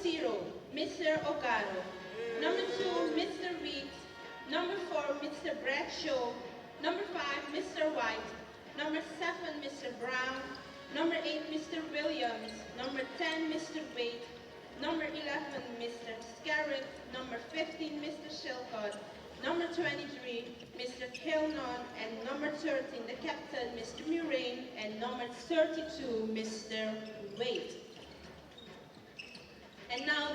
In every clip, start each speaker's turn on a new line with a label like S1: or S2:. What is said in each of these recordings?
S1: 0, Mr. Ocaro. Number 2, Mr. Weeks. Number 4, Mr. Bradshaw. Number 5, Mr. White. Number 7, Mr. Brown. Number 8, Mr. Williams. Number 10, Mr. Wade. Number 11, Mr. Scarrett. Number 15, Mr. Shilcott. Number 23, Mr. Kilnon. And number 13, the captain, Mr. Murrain. And number 32, Mr. Wade. And now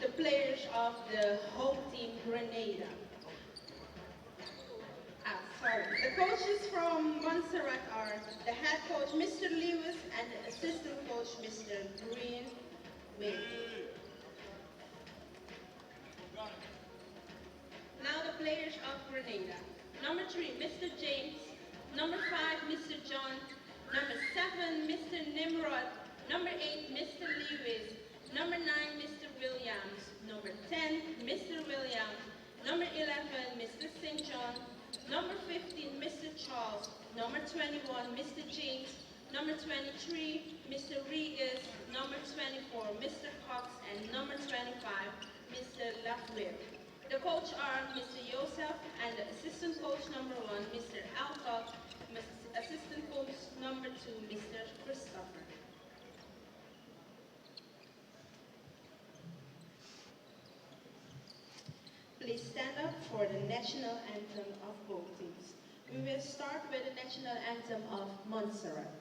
S1: the players of the home team, Grenada. The coaches from Montserrat are the head coach, Mr. Lewis, and the assistant coach, Mr. Green. Now the players of Grenada. Number 3, Mr. James. Number 5, Mr. John. Number 7, Mr. Nimrod. Number 8, Mr. Lewis. Number 9, Mr. Williams. Number 10, Mr. Williams. Number 11, Mr. St. John. Number 15, Mr. Charles. Number 21, Mr. James. Number 23, Mr. Regis. Number 24, Mr. Cox. And number 25, Mr. Lafleur. The coach are Mr. Joseph and the assistant coach number 1, Mr. Alcock. Assistant coach number 2, Mr. Christopher. Please stand up for the national anthem of both teams. We will start with the national anthem of Montserrat.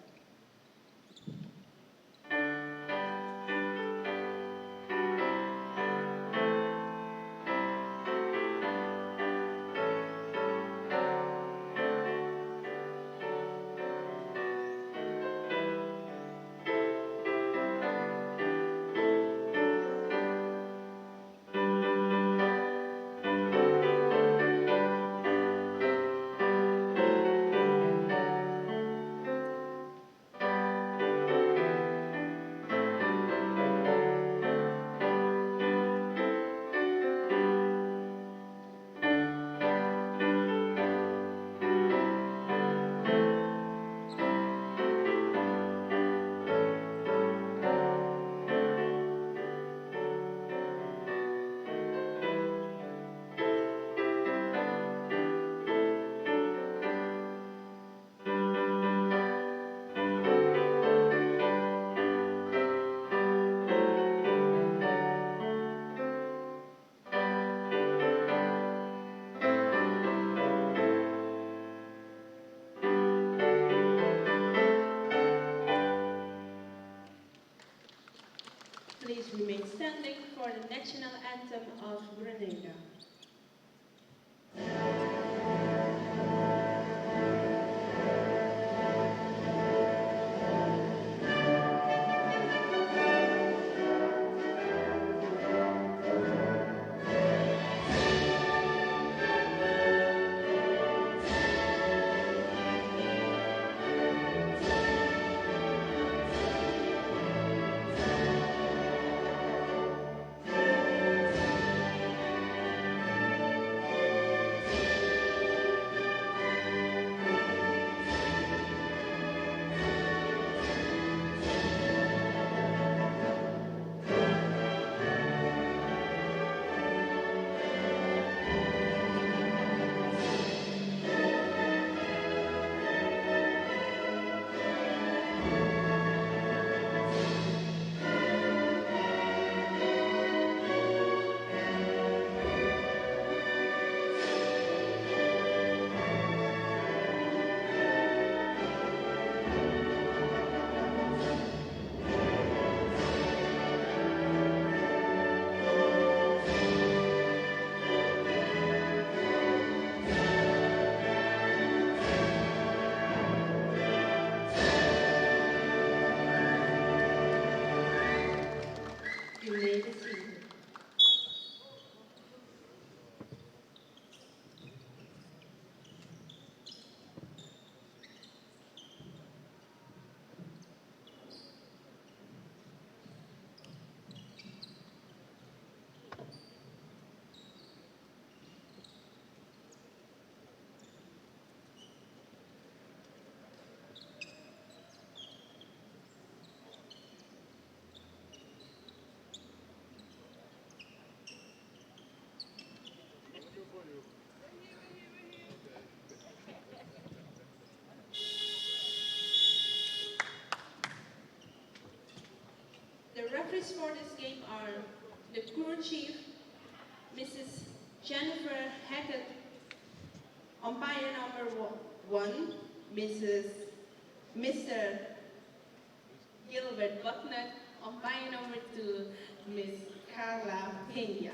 S1: Please remain standing for the national anthem of Grenada. referees for this game are the crew chief, Mrs. Jennifer Hackett, umpire number 1, Mr. Gilbert Bucknett, umpire number 2, Ms. Carla Pena.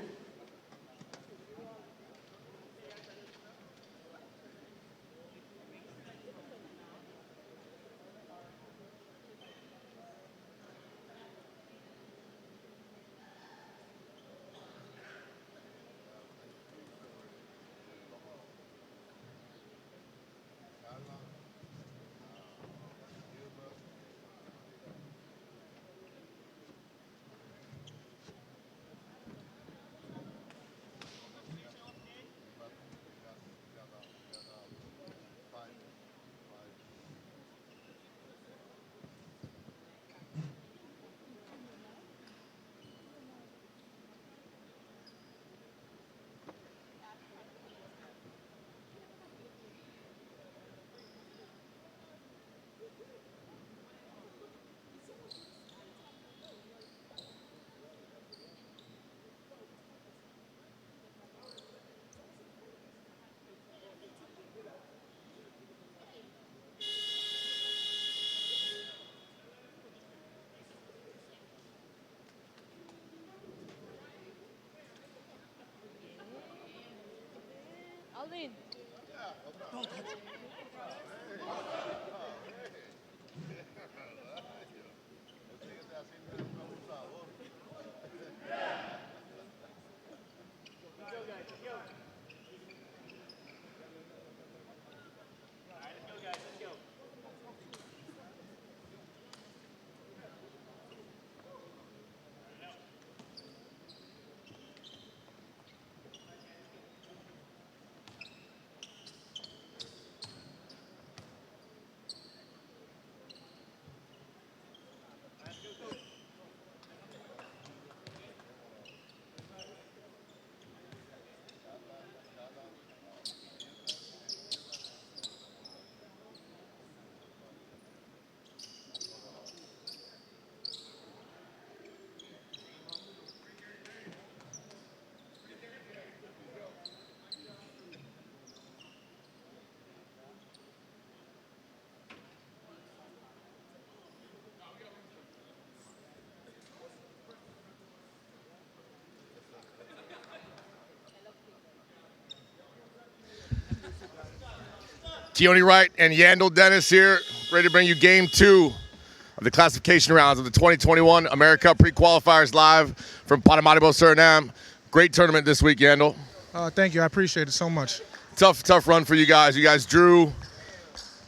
S2: Alvin.
S3: Keone Wright and Yandel Dennis here, ready to bring you game 2 of the classification rounds of the 2021 AmeriCup Pre-Qualifiers live from Paramaribo, Suriname. Great tournament this week, Yandel.
S4: Thank you. I appreciate it so much.
S3: Tough run for you guys. You guys drew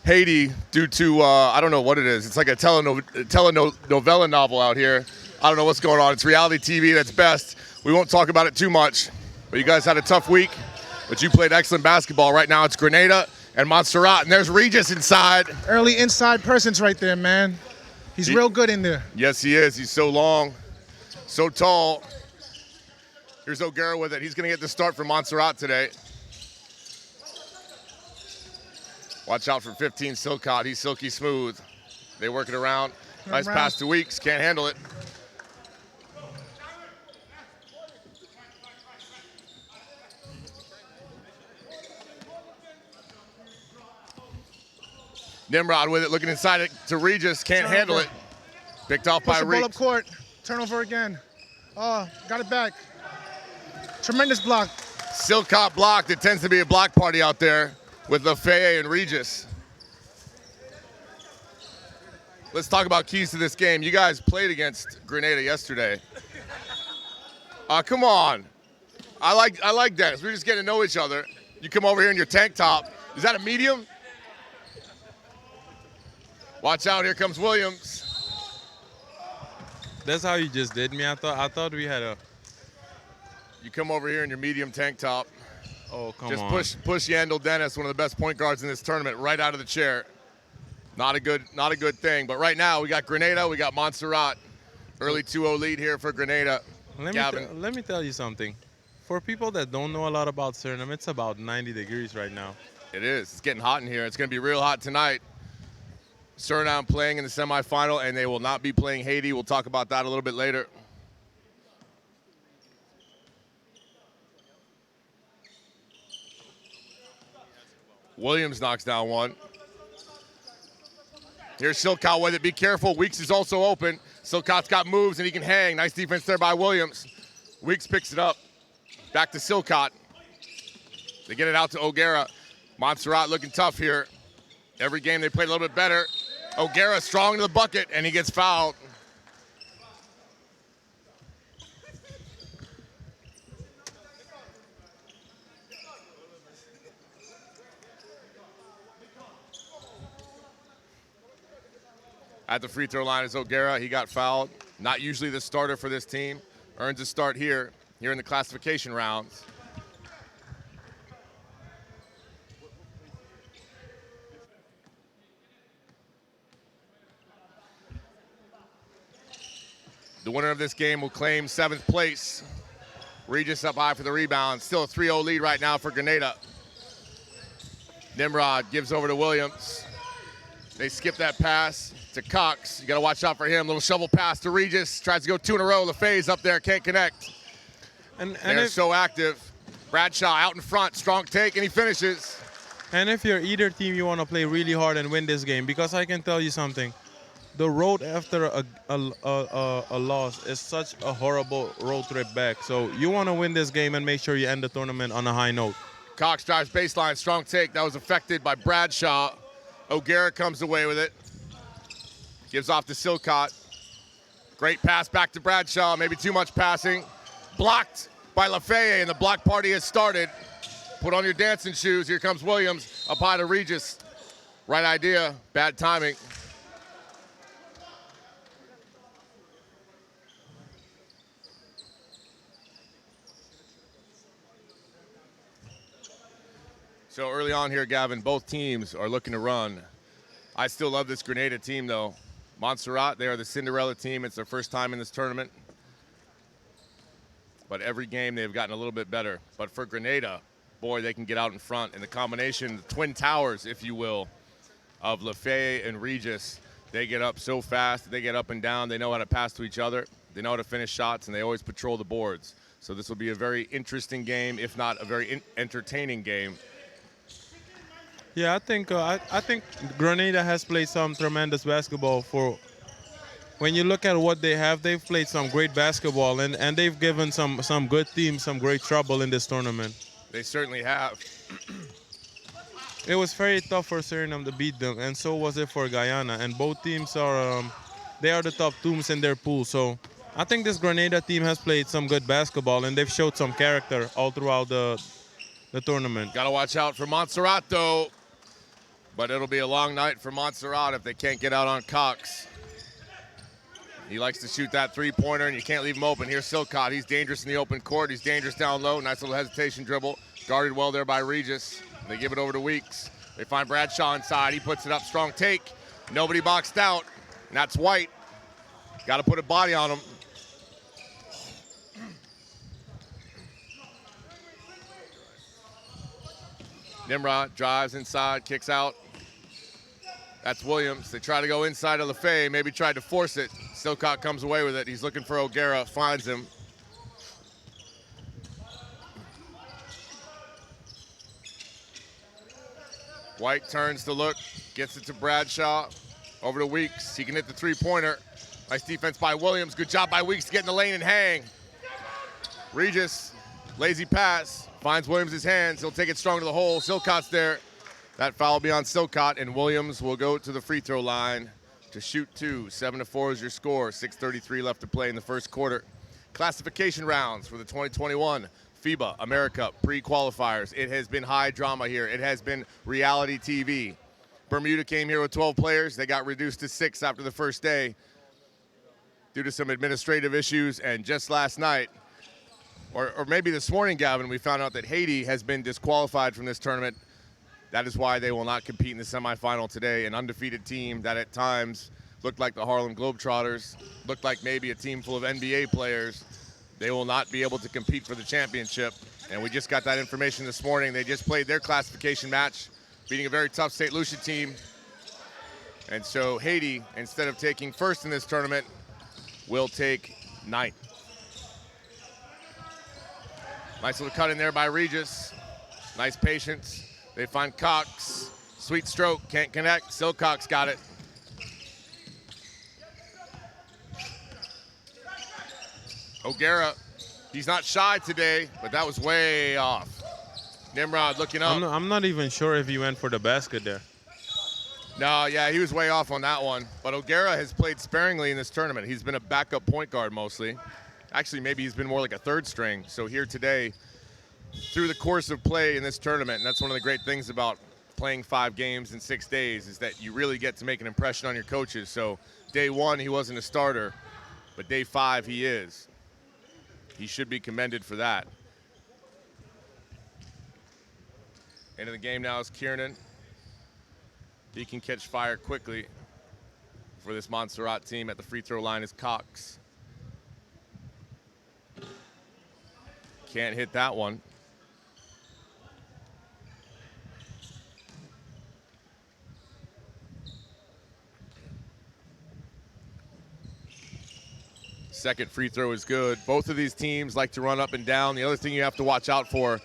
S3: Haiti due to, I don't know what it is. It's like a telenovela novel out here. I don't know what's going on. It's reality TV that's best. We won't talk about it too much, but you guys had a tough week, but you played excellent basketball. Right now it's Grenada and Montserrat, and there's Regis inside.
S4: Early inside presence right there, man. He's real good in there.
S3: Yes, he is. He's so long, so tall. Here's O'Gara with it. He's going to get the start for Montserrat today. Watch out for 15 Silcott. He's silky smooth. They work it around. Nice pass to Weeks. Can't handle it. Nimrod with it, looking inside it to Regis. Can't handle it. Picked off by Reeks.
S4: Ball up court. Turnover again. Oh, got it back. Tremendous block.
S3: Silcott blocked. It tends to be a block party out there with Lafayette and Regis. Let's talk about keys to this game. You guys played against Grenada yesterday. Come on. I like Dennis. We're just getting to know each other. You come over here in your tank top. Is that a medium? Watch out, here comes Williams.
S5: That's how you just did me. I thought we had a.
S3: You come over here in your medium tank top.
S5: Oh, come
S3: just
S5: on.
S3: push Yandel Dennis, one of the best point guards in this tournament, right out of the chair. Not a good thing. But right now we got Grenada, we got Montserrat. Early 2-0 lead here for Grenada.
S5: Let me tell you something. For people that don't know a lot about Suriname, it's about 90 degrees right now.
S3: It is. It's getting hot in here. It's going to be real hot tonight. Suriname playing in the semifinal, and they will not be playing Haiti. We'll talk about that a little bit later. Williams knocks down one. Here's Silcott with it. Be careful. Weeks is also open. Silcott's got moves and he can hang. Nice defense there by Williams. Weeks picks it up. Back to Silcott. They get it out to O'Gara. Montserrat looking tough here. Every game they played a little bit better. O'Gara strong to the bucket and he gets fouled. At the free throw line is O'Gara. He got fouled. Not usually the starter for this team. Earns a start here in the classification rounds. The winner of this game will claim 7th place. Regis up high for the rebound. Still a 3-0 lead right now for Grenada. Nimrod gives over to Williams. They skip that pass to Cox. You got to watch out for him. Little shovel pass to Regis. Tries to go 2 in a row. LaFay's up there, can't connect. And they're so active. Bradshaw out in front, strong take, and he finishes.
S5: And if you're either team, you want to play really hard and win this game, because I can tell you something. The road after a loss is such a horrible road trip back. So you want to win this game and make sure you end the tournament on a high note.
S3: Cox drives baseline, strong take. That was affected by Bradshaw. O'Gara comes away with it. Gives off to Silcott. Great pass back to Bradshaw. Maybe too much passing. Blocked by LaFay, and the block party has started. Put on your dancing shoes. Here comes Williams up high to Regis. Right idea, bad timing. So early on here, Gavin, both teams are looking to run. I still love this Grenada team, though. Montserrat, they are the Cinderella team. It's their first time in this tournament. But every game they've gotten a little bit better. But for Grenada, boy, they can get out in front. And the combination, the twin towers, if you will, of LaFay and Regis, they get up so fast. They get up and down. They know how to pass to each other. They know how to finish shots, and they always patrol the boards. So this will be a very interesting game, if not a very entertaining game.
S5: Yeah, I think Grenada has played some tremendous basketball. For when you look at what they have, they've played some great basketball, and they've given some good teams some great trouble in this tournament.
S3: They certainly have.
S5: It was very tough for Suriname to beat them, and so was it for Guyana. And both teams are they are the top teams in their pool. So I think this Grenada team has played some good basketball, and they've showed some character all throughout the tournament.
S3: Got to watch out for Montserrat, though. But it'll be a long night for Montserrat if they can't get out on Cox. He likes to shoot that three-pointer, and you can't leave him open. Here's Silcott. He's dangerous in the open court. He's dangerous down low. Nice little hesitation dribble. Guarded well there by Regis. They give it over to Weeks. They find Bradshaw inside. He puts it up. Strong take. Nobody boxed out. And that's White. Got to put a body on him. Nimrod drives inside, kicks out. That's Williams. They try to go inside of LaFay, maybe tried to force it. Silcott comes away with it. He's looking for O'Gara, finds him. White turns to look, gets it to Bradshaw. Over to Weeks. He can hit the three-pointer. Nice defense by Williams. Good job by Weeks to get in the lane and hang. Regis, lazy pass. Finds Williams' hands. He'll take it strong to the hole. Silcott's there. That foul will be on Silcott, and Williams will go to the free throw line to shoot 2. 7-4 is your score. 6:33 left to play in the first quarter. Classification rounds for the 2021 FIBA AmeriCup Pre-Qualifiers. It has been high drama here. It has been reality TV. Bermuda came here with 12 players. They got reduced to 6 after the first day due to some administrative issues, and just last night, or maybe this morning, Gavin, we found out that Haiti has been disqualified from this tournament. That is why they will not compete in the semifinal today. An undefeated team that at times looked like the Harlem Globetrotters, looked like maybe a team full of NBA players. They will not be able to compete for the championship. And we just got that information this morning. They just played their classification match, beating a very tough St. Lucia team. And so Haiti, instead of taking first in this tournament, will take 9th. Nice little cut in there by Regis. Nice patience. They find Cox. Sweet stroke, can't connect. Still Cox got it. O'Gara, he's not shy today, but that was way off. Nimrod looking up.
S5: I'm not even sure if he went for the basket there.
S3: No, yeah, he was way off on that one. But O'Gara has played sparingly in this tournament. He's been a backup point guard mostly. Actually, maybe he's been more like a third string. So here today, through the course of play in this tournament, and that's one of the great things about playing 5 games in 6 days, is that you really get to make an impression on your coaches. So day 1, he wasn't a starter, but day 5, he is. He should be commended for that. Into the game now is Kiernan. He can catch fire quickly for this Montserrat team. At the free throw line is Cox. Can't hit that one. Second free throw is good. Both of these teams like to run up and down. The other thing you have to watch out for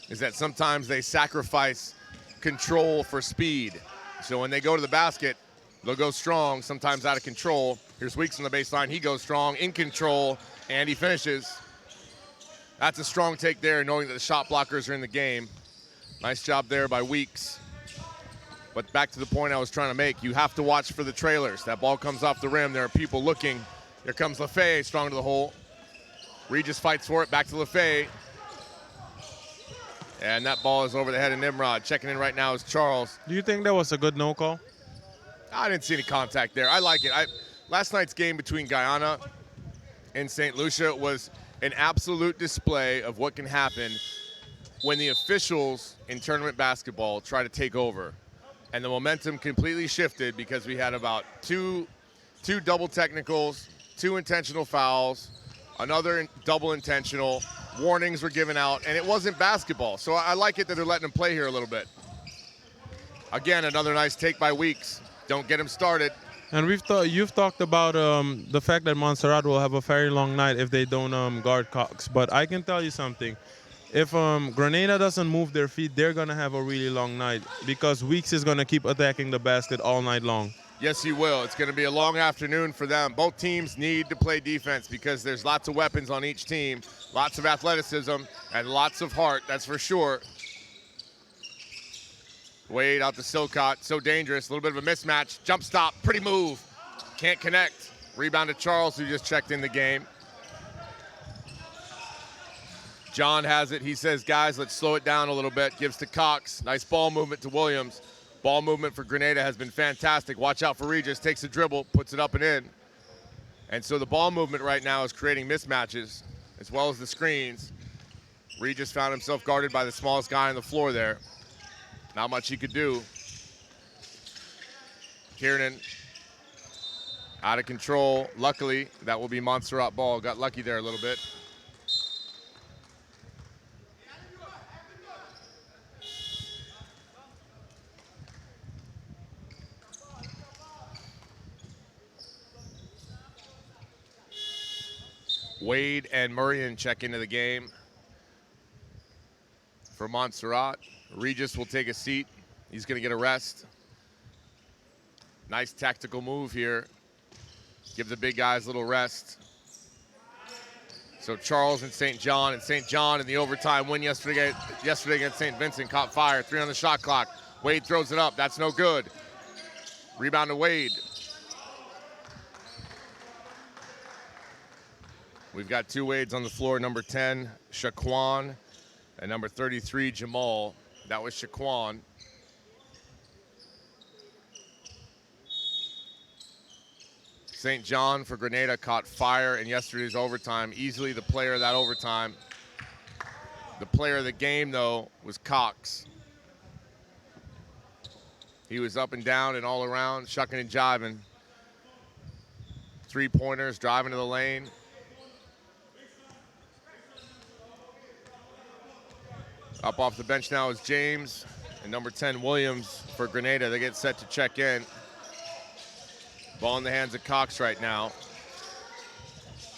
S3: is that sometimes they sacrifice control for speed. So when they go to the basket, they'll go strong, sometimes out of control. Here's Weeks on the baseline. He goes strong, in control, and he finishes. That's a strong take there, knowing that the shot blockers are in the game. Nice job there by Weeks. But back to the point I was trying to make, you have to watch for the trailers. That ball comes off the rim. There are people looking. Here comes LaFay, strong to the hole. Regis fights for it, back to LaFay. And that ball is over the head of Nimrod. Checking in right now is Charles.
S5: Do you think that was a good no call?
S3: I didn't see any contact there. I like it. Last night's game between Guyana and St. Lucia was an absolute display of what can happen when the officials in tournament basketball try to take over. And the momentum completely shifted because we had about two double technicals, 2 intentional fouls, another double intentional. Warnings were given out, and it wasn't basketball. So I like it that they're letting him play here a little bit. Again, another nice take by Weeks. Don't get him started.
S5: And you've talked about the fact that Montserrat will have a very long night if they don't guard Cox. But I can tell you something. If Grenada doesn't move their feet, they're going to have a really long night because Weeks is going to keep attacking the basket all night long.
S3: Yes, he will. It's going to be a long afternoon for them. Both teams need to play defense because there's lots of weapons on each team, lots of athleticism, and lots of heart, that's for sure. Wade out to Silcott, so dangerous. A little bit of a mismatch. Jump stop, pretty move. Can't connect. Rebound to Charles, who just checked in the game. John has it. He says, guys, let's slow it down a little bit. Gives to Cox. Nice ball movement to Williams. Ball movement for Grenada has been fantastic. Watch out for Regis. Takes a dribble, puts it up and in. And so the ball movement right now is creating mismatches as well as the screens. Regis found himself guarded by the smallest guy on the floor there. Not much he could do. Kiernan out of control. Luckily, that will be Montserrat ball. Got lucky there a little bit. Wade and Murrian check into the game for Montserrat. Regis will take a seat. He's going to get a rest. Nice tactical move here. Give the big guys a little rest. So Charles and St. John in the overtime win yesterday against St. Vincent caught fire. 3 on the shot clock. Wade throws it up. That's no good. Rebound to Wade. We've got 2 Wades on the floor, number 10, Shaquan, and number 33, Jamal. That was Shaquan. St. John for Grenada caught fire in yesterday's overtime. Easily the player of that overtime. The player of the game, though, was Cox. He was up and down and all around, shucking and jiving. 3-pointers, driving to the lane. Up off the bench now is James and number 10, Williams for Grenada. They get set to check in. Ball in the hands of Cox right now.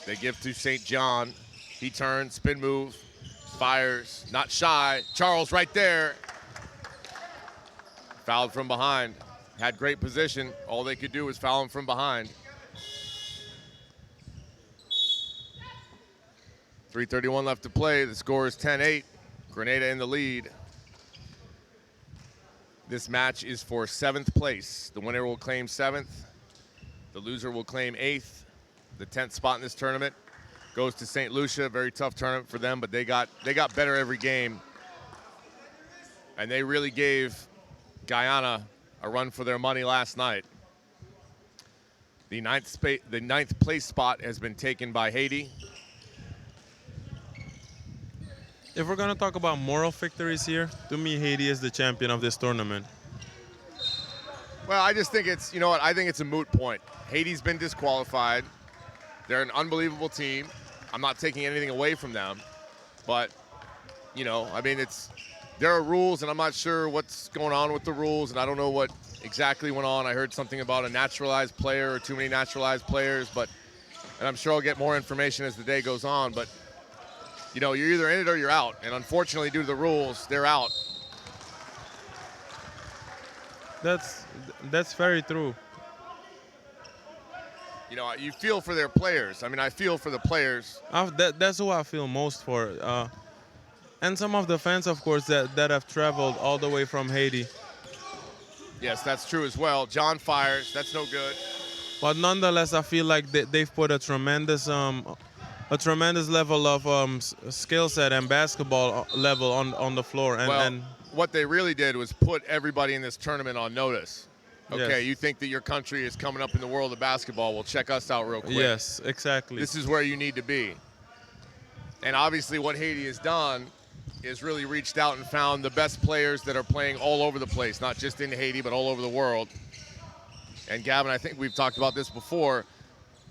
S3: They give to St. John. He turns, spin move, fires, not shy. Charles right there. Fouled from behind. Had great position. All they could do was foul him from behind. 3:31 left to play. The score is 10-8. Grenada in the lead. This match is for 7th place. The winner will claim 7th. The loser will claim 8th. The 10th spot in this tournament goes to St. Lucia. Very tough tournament for them, but they got better every game. And they really gave Guyana a run for their money last night. The ninth place spot has been taken by Haiti.
S5: If we're going to talk about moral victories here, to me, Haiti is the champion of this tournament.
S3: Well, I just think it's, you know what, I think it's a moot point. Haiti's been disqualified. They're an unbelievable team. I'm not taking anything away from them. But, you know, I mean, there are rules, and I'm not sure what's going on with the rules, and I don't know what exactly went on. I heard something about a naturalized player or too many naturalized players, and I'm sure I'll get more information as the day goes on. But, you know, you're either in it or you're out. And unfortunately, due to the rules, they're out.
S5: That's very true.
S3: You know, you feel for their players. I mean, I feel for the players.
S5: That's who I feel most for. And some of the fans, of course, that have traveled all the way from Haiti.
S3: Yes, that's true as well. John fires. That's no good.
S5: But nonetheless, I feel like they've put a tremendous level of skill set and basketball level on the floor. And
S3: what they really did was put everybody in this tournament on notice. Okay,
S5: yes.
S3: You think that your country is coming up in the world of basketball? Well, check us out real quick.
S5: Yes, exactly.
S3: This is where you need to be. And obviously what Haiti has done is really reached out and found the best players that are playing all over the place, not just in Haiti, but all over the world. And Gavin, I think we've talked about this before.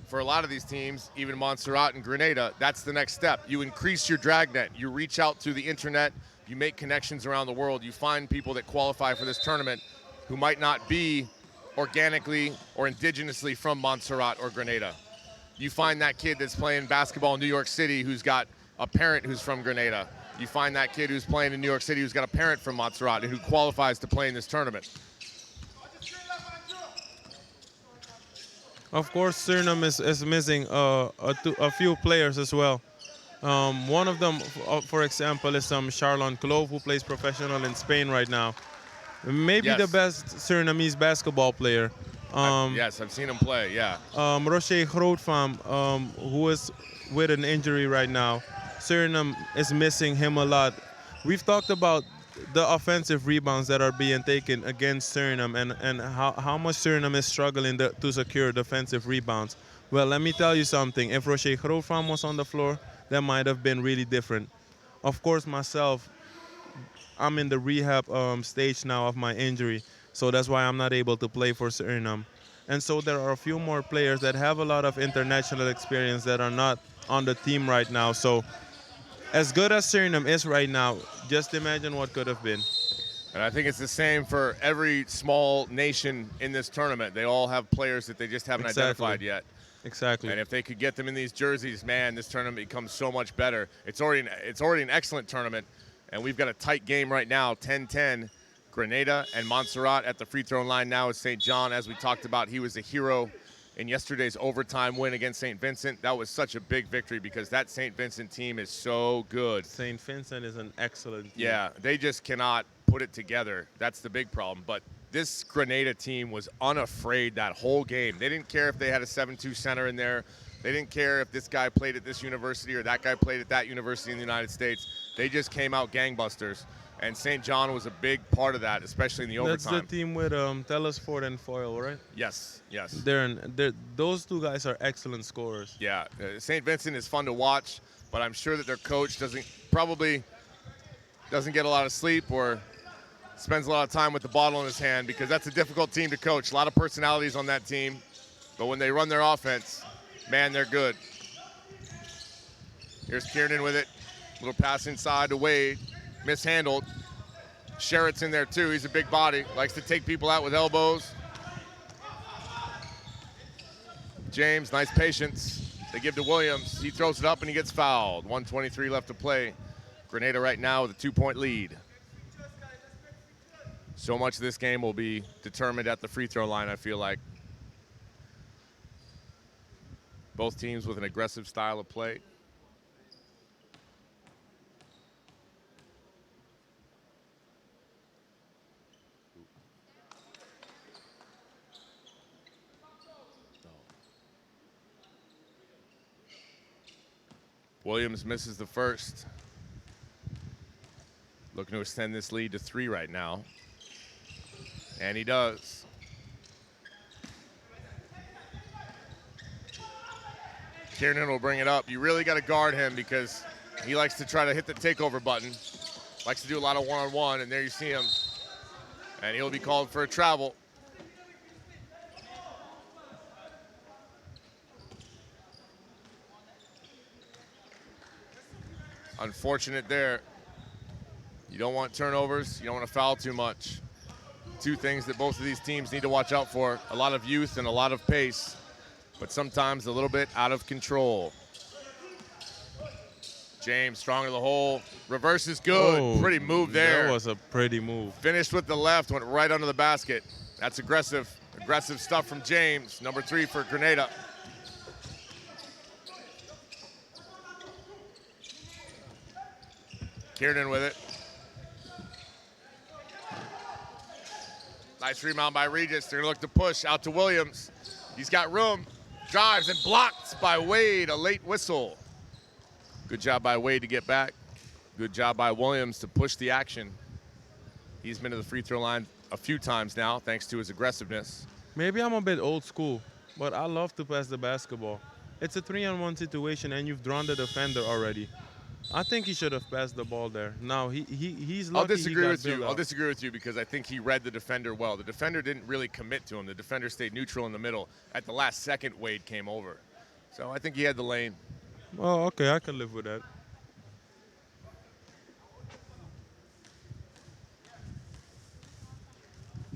S3: For a lot of these teams, even Montserrat and Grenada, that's the next step. You increase your dragnet. You reach out through the internet. You make connections around the world. You find people that qualify for this tournament who might not be organically or indigenously from Montserrat or Grenada. You find that kid that's playing basketball in New York City who's got a parent who's from Grenada. You find that kid who's playing in New York City who's got a parent from Montserrat and who qualifies to play in this tournament.
S5: Of course, Suriname is missing a few players as well. One of them, for example, is Charlon Clove, who plays professional in Spain right now. Maybe
S3: Yes.
S5: the best Surinamese basketball player.
S3: Yes, I've seen him play, yeah.
S5: Rocher Grootvam, who is with an injury right now. Suriname is missing him a lot. We've talked about the offensive rebounds that are being taken against Suriname and how much Suriname is struggling to secure defensive rebounds. Well, let me tell you something. If Rocher Grootvam was on the floor, that might have been really different. Of course, myself, I'm in the rehab stage now of my injury, so that's why I'm not able to play for Suriname. And so there are a few more players that have a lot of international experience that are not on the team right now. So as good as Suriname is right now, just imagine what could have been.
S3: And I think it's the same for every small nation in this tournament. They all have players that they just haven't identified yet.
S5: Exactly.
S3: And if they could get them in these jerseys, man, this tournament becomes so much better. It's already an excellent tournament, and we've got a tight game right now, 10-10. Grenada and Montserrat at the free throw line now is St. John. As we talked about, he was a hero in yesterday's overtime win against St. Vincent. That was such a big victory because that St. Vincent team is so good.
S5: St. Vincent is an excellent team.
S3: Yeah, they just cannot put it together. That's the big problem. But this Grenada team was unafraid that whole game. They didn't care if they had a 7-2 center in there. They didn't care if this guy played at this university or that guy played at that university in the United States. They just came out gangbusters. And St. John was a big part of that, especially in the overtime.
S5: That's the team with Telesford and Foyle, right?
S3: Yes, yes.
S5: Those two guys are excellent scorers.
S3: Yeah, St. Vincent is fun to watch, but I'm sure that their coach probably doesn't get a lot of sleep or spends a lot of time with the bottle in his hand because that's a difficult team to coach. A lot of personalities on that team, but when they run their offense, man, they're good. Here's Kiernan with it. Little pass inside to Wade. Mishandled. Sherritt's in there too. He's a big body. Likes to take people out with elbows. James, nice patience. They give to Williams. He throws it up and he gets fouled. 1:23 left to play. Grenada right now with a 2-point lead. So much of this game will be determined at the free throw line, I feel like. Both teams with an aggressive style of play. Williams misses the first. Looking to extend this lead to 3 right now. And he does. Kiernan will bring it up. You really got to guard him because he likes to try to hit the takeover button. Likes to do a lot of one-on-one, and there you see him. And he'll be called for a travel. Unfortunate there. You don't want turnovers. You don't want to foul too much. Two things that both of these teams need to watch out for. A lot of youth and a lot of pace, but sometimes a little bit out of control. James strong to the hole. Reverse is good.
S5: Oh,
S3: pretty move there.
S5: That was a pretty move.
S3: Finished with the left, went right under the basket. That's aggressive. Aggressive stuff from James. Number 3 for Grenada. Kiernan with it. Nice rebound by Regis. They're gonna look to push out to Williams. He's got room. Drives and blocked by Wade. A late whistle. Good job by Wade to get back. Good job by Williams to push the action. He's been to the free throw line a few times now, thanks to his aggressiveness.
S5: Maybe I'm a bit old school, but I love to pass the basketball. It's a 3-on-1 situation, and you've drawn the defender already. I think he should have passed the ball there. Now he's lucky.
S3: I'll disagree
S5: he got
S3: with you.
S5: built
S3: I'll
S5: up.
S3: disagree with you because I think he read the defender well. The defender didn't really commit to him. The defender stayed neutral in the middle. At the last second, Wade came over. So I think he had the lane.
S5: Oh, okay, I can live with that.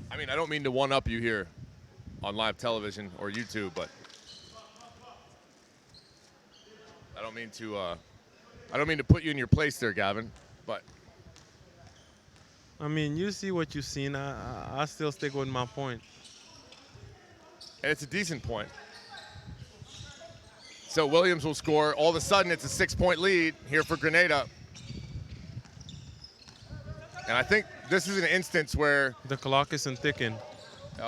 S3: I mean, I don't mean to one-up you here on live television or YouTube, but I don't mean to put you in your place there, Gavin, but
S5: I mean, you see what you've seen. I still stick with my point.
S3: and it's a decent point. So Williams will score. All of a sudden, it's a 6-point lead here for Grenada. And I think this is an instance where
S5: The clock isn't ticking.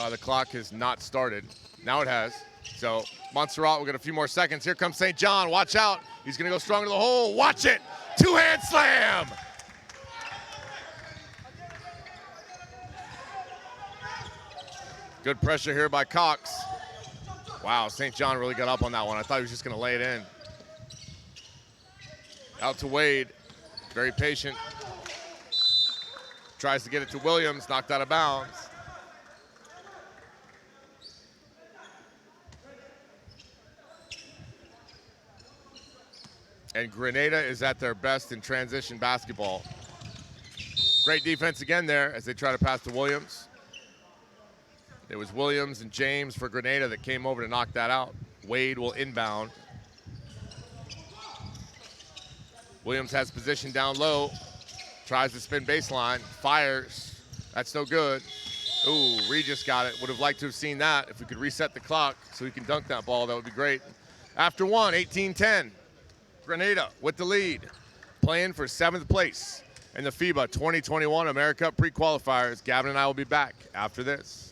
S3: the clock has not started. Now it has. So Montserrat will get a few more seconds. Here comes St. John. Watch out. He's going to go strong to the hole. Watch it. Two-hand slam. Good pressure here by Cox. Wow, St. John really got up on that one. I thought he was just going to lay it in. Out to Wade. Very patient. Tries to get it to Williams. Knocked out of bounds. And Grenada is at their best in transition basketball. Great defense again there as they try to pass to Williams. It was Williams and James for Grenada that came over to knock that out. Wade will inbound. Williams has position down low. Tries to spin baseline. Fires. That's no good. Ooh, Regis got it. Would have liked to have seen that. If we could reset the clock so he can dunk that ball, that would be great. After one, 18-10. Grenada with the lead. Playing for 7th place in the FIBA 2021 AmeriCup Pre-Qualifiers. Gavin and I will be back after this.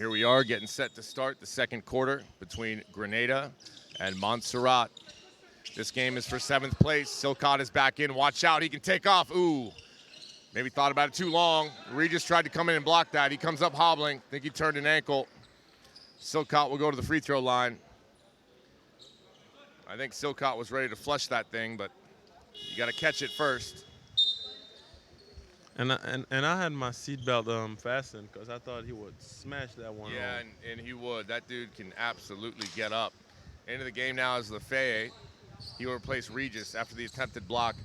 S3: Here we are getting set to start the second quarter between Grenada and Montserrat. This game is for 7th place. Silcott is back in. Watch out, he can take off. Ooh, maybe thought about it too long. Regis tried to come in and block that. He comes up hobbling. I think he turned an ankle. Silcott will go to the free throw line. I think Silcott was ready to flush that thing, but you got to catch it first.
S5: And I had my seatbelt fastened because I thought he would smash that one.
S3: Yeah, and he would. That dude can absolutely get up. Into the game now is Lefebvre. He will replace Regis after the attempted block.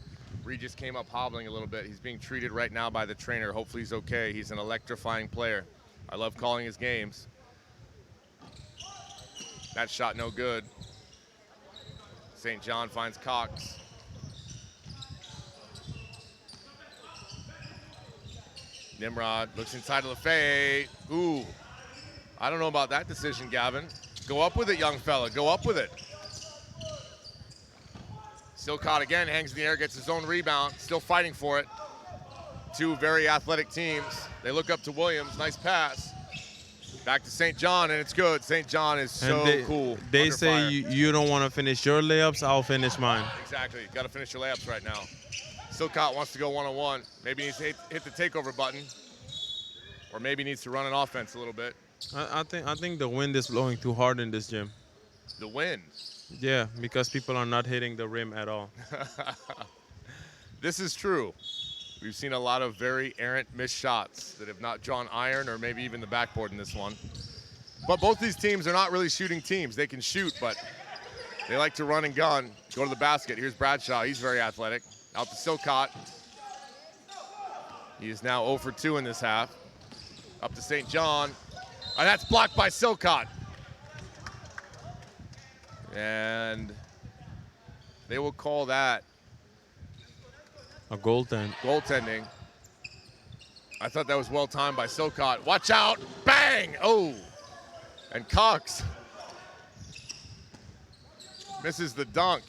S3: Regis came up hobbling a little bit. He's being treated right now by the trainer. Hopefully he's okay. He's an electrifying player. I love calling his games. That shot no good. St. John finds Cox. Nimrod looks inside of Lefebvre. Ooh, I don't know about that decision, Gavin. Go up with it, young fella. Go up with it. Silcott again hangs in the air, gets his own rebound. Still fighting for it. Two very athletic teams. They look up to Williams. Nice pass. Back to St. John, and it's good. St. John is so cool.
S5: They say you don't want to finish your layups, I'll finish mine.
S3: Exactly. Got to finish your layups right now. Silcott wants to go one-on-one. Maybe he needs to hit the takeover button, or maybe needs to run an offense a little bit.
S5: I think the wind is blowing too hard in this gym.
S3: The wind?
S5: Yeah, because people are not hitting the rim at all.
S3: This is true. We've seen a lot of very errant missed shots that have not drawn iron or maybe even the backboard in this one. But both these teams are not really shooting teams. They can shoot, but they like to run and gun, go to the basket. Here's Bradshaw. He's very athletic. Out to Silcott. He is now 0 for 2 in this half. Up to St. John. And that's blocked by Silcott. And they will call that
S5: a
S3: goaltending. I thought that was well timed by Silcott. Watch out. Bang. Oh. And Cox misses the dunk.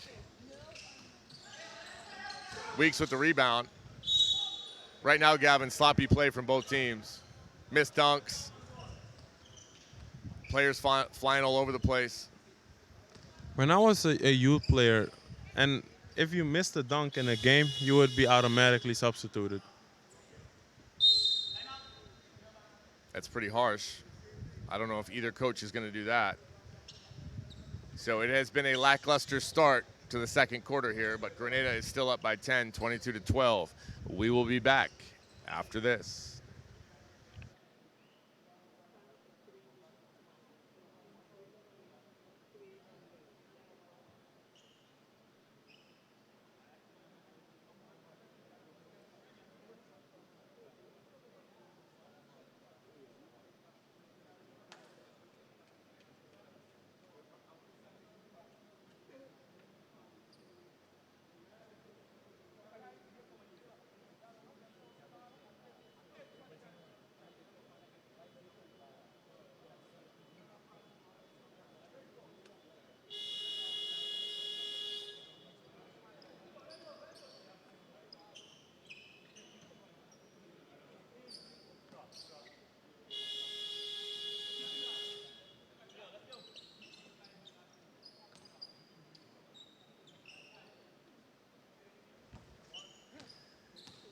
S3: Weeks with the rebound. Right now, Gavin, sloppy play from both teams. Missed dunks. Players flying all over the place.
S5: When I was a youth player, and if you missed a dunk in a game, you would be automatically substituted.
S3: That's pretty harsh. I don't know if either coach is going to do that. So it has been a lackluster start to the second quarter here, but Grenada is still up by 10, 22-12. We will be back after this.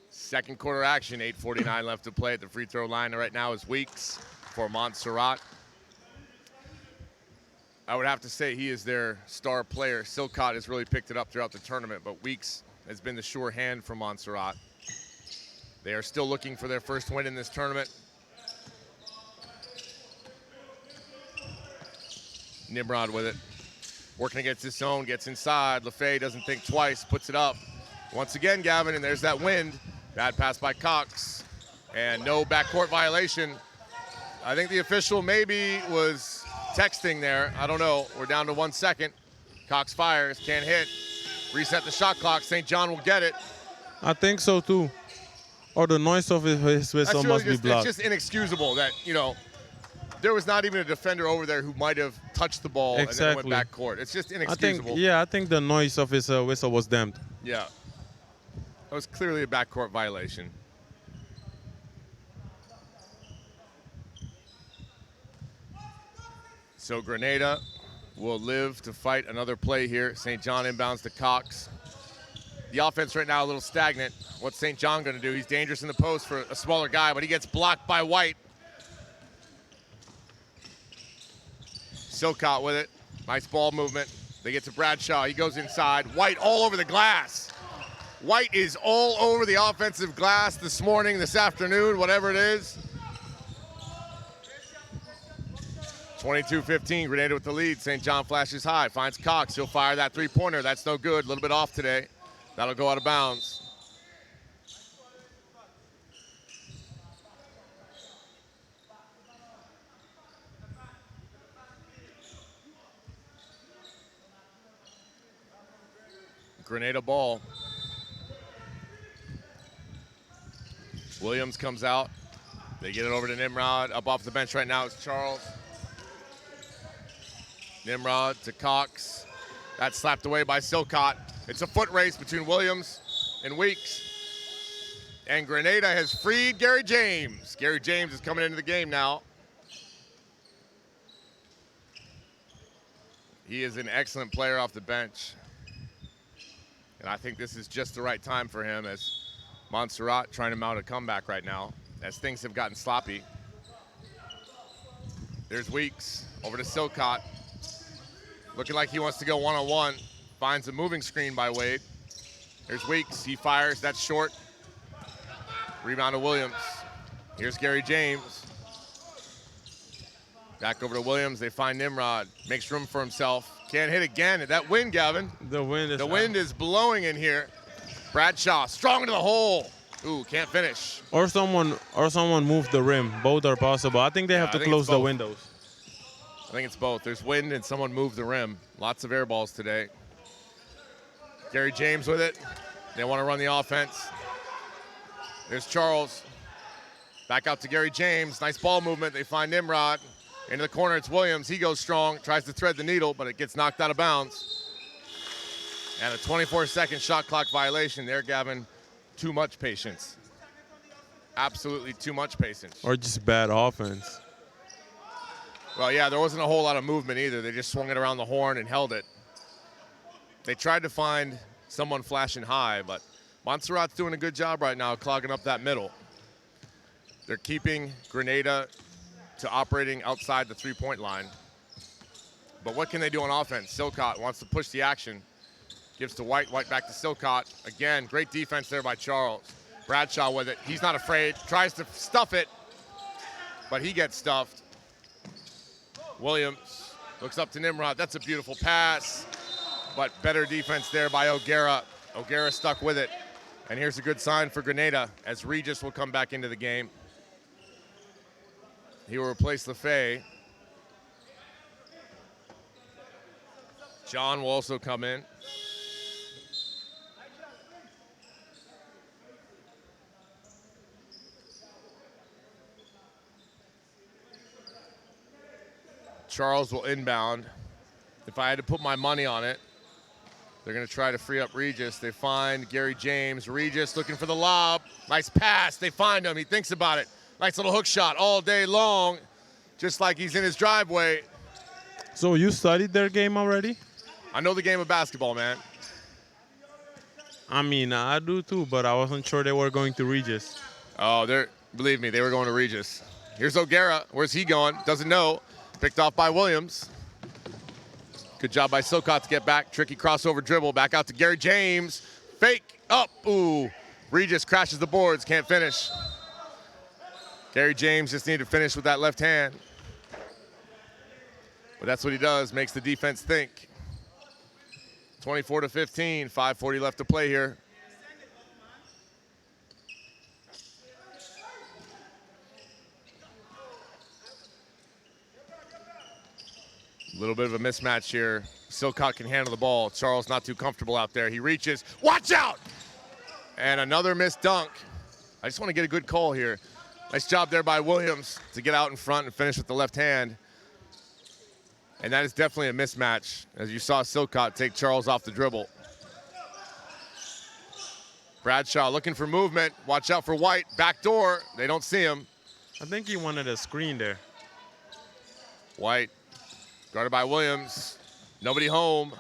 S3: Second quarter action, 8:49 left to play at the free throw line. Right now is Weeks for Montserrat. I would have to say he is their star player. Silcott has really picked it up throughout the tournament, but Weeks has been the sure hand for Montserrat. They are still looking for their first win in this tournament. Nimrod with it. Working against his zone, gets inside. Lefebvre doesn't think twice, puts it up. Once again, Gavin, and there's that wind. Bad pass by Cox, and no backcourt violation. I think the official maybe was texting there. I don't know. We're down to 1 second. Cox fires, can't hit. Reset the shot clock. St. John will get it.
S5: I think so too. Or the noise of his whistle
S3: really
S5: must be blocked.
S3: It's just inexcusable that, there was not even a defender over there who might have touched the ball and then went backcourt. It's just inexcusable.
S5: I think the noise of his whistle was damped.
S3: Yeah. That was clearly a backcourt violation. So Grenada will live to fight another play here. St. John inbounds to Cox. The offense right now a little stagnant. What's St. John going to do? He's dangerous in the post for a smaller guy, but he gets blocked by White. Silcott with it. Nice ball movement. They get to Bradshaw. He goes inside. White all over the glass. White is all over the offensive glass this morning, this afternoon, whatever it is. 22-15, Grenada with the lead. St. John flashes high, finds Cox. He'll fire that three-pointer. That's no good, a little bit off today. That'll go out of bounds. Grenada ball. Williams comes out. They get it over to Nimrod. Up off the bench right now is Charles. Nimrod to Cox. That's slapped away by Silcott. It's a foot race between Williams and Weeks. And Grenada has freed Gary James. Gary James is coming into the game now. He is an excellent player off the bench. And I think this is just the right time for him as Montserrat trying to mount a comeback right now as things have gotten sloppy. There's Weeks over to Silcott. Looking like he wants to go one-on-one. Finds a moving screen by Wade. There's Weeks, he fires, that's short. Rebound to Williams. Here's Gary James. Back over to Williams, they find Nimrod. Makes room for himself. Can't hit again. That wind, Gavin.
S5: The wind
S3: is blowing in here. Bradshaw, strong into the hole. Ooh, can't finish.
S5: Or someone moved the rim. Both are possible. I think they have to close the windows.
S3: I think it's both. There's wind and someone moved the rim. Lots of air balls today. Gary James with it. They want to run the offense. There's Charles. Back out to Gary James. Nice ball movement. They find Nimrod. Into the corner, it's Williams. He goes strong, tries to thread the needle, but it gets knocked out of bounds. And a 24-second shot clock violation there, Gavin. Too much patience. Absolutely too much patience.
S5: Or just bad offense.
S3: Well, yeah, there wasn't a whole lot of movement either. They just swung it around the horn and held it. They tried to find someone flashing high, but Montserrat's doing a good job right now clogging up that middle. They're keeping Grenada to operating outside the three-point line. But what can they do on offense? Silcott wants to push the action. Gives to White. White back to Silcott. Again, great defense there by Charles. Bradshaw with it. He's not afraid. Tries to stuff it, but he gets stuffed. Williams looks up to Nimrod. That's a beautiful pass, but better defense there by O'Gara. O'Gara stuck with it. And here's a good sign for Grenada as Regis will come back into the game. He will replace LaFay. John will also come in. Charles will inbound. If I had to put my money on it, they're going to try to free up Regis. They find Gary James. Regis looking for the lob. Nice pass. They find him. He thinks about it. Nice little hook shot all day long, just like he's in his driveway.
S5: So you studied their game already?
S3: I know the game of basketball, man.
S5: I mean, I do too, but I wasn't sure they were going to Regis.
S3: Oh, believe me, they were going to Regis. Here's O'Gara. Where's he going? Doesn't know. Picked off by Williams. Good job by Silcott to get back. Tricky crossover dribble. Back out to Gary James. Fake up. Ooh. Regis crashes the boards. Can't finish. Gary James just needed to finish with that left hand. But that's what he does. Makes the defense think. 24-15. 5:40 left to play here. A little bit of a mismatch here. Silcott can handle the ball. Charles not too comfortable out there. He reaches. Watch out! And another missed dunk. I just want to get a good call here. Nice job there by Williams to get out in front and finish with the left hand. And that is definitely a mismatch, as you saw Silcott take Charles off the dribble. Bradshaw looking for movement. Watch out for White. Back door. They don't see him.
S5: I think he wanted a screen there.
S3: White Guarded by Williams. Nobody home.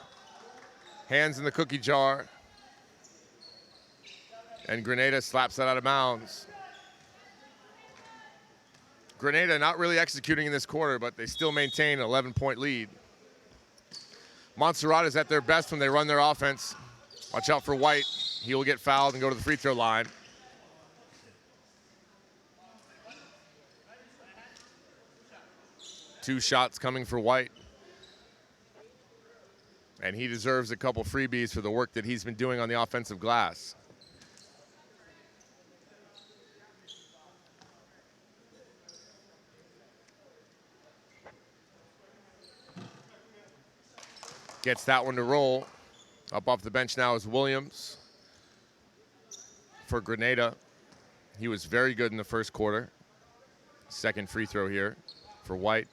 S3: Hands in the cookie jar. And Grenada slaps that out of bounds. Grenada not really executing in this quarter, but they still maintain an 11-point lead. Montserrat is at their best when they run their offense. Watch out for White. He will get fouled and go to the free throw line. Two shots coming for White. And he deserves a couple freebies for the work that he's been doing on the offensive glass. Gets that one to roll. Up off the bench now is Williams for Grenada. He was very good in the first quarter. Second free throw here for White.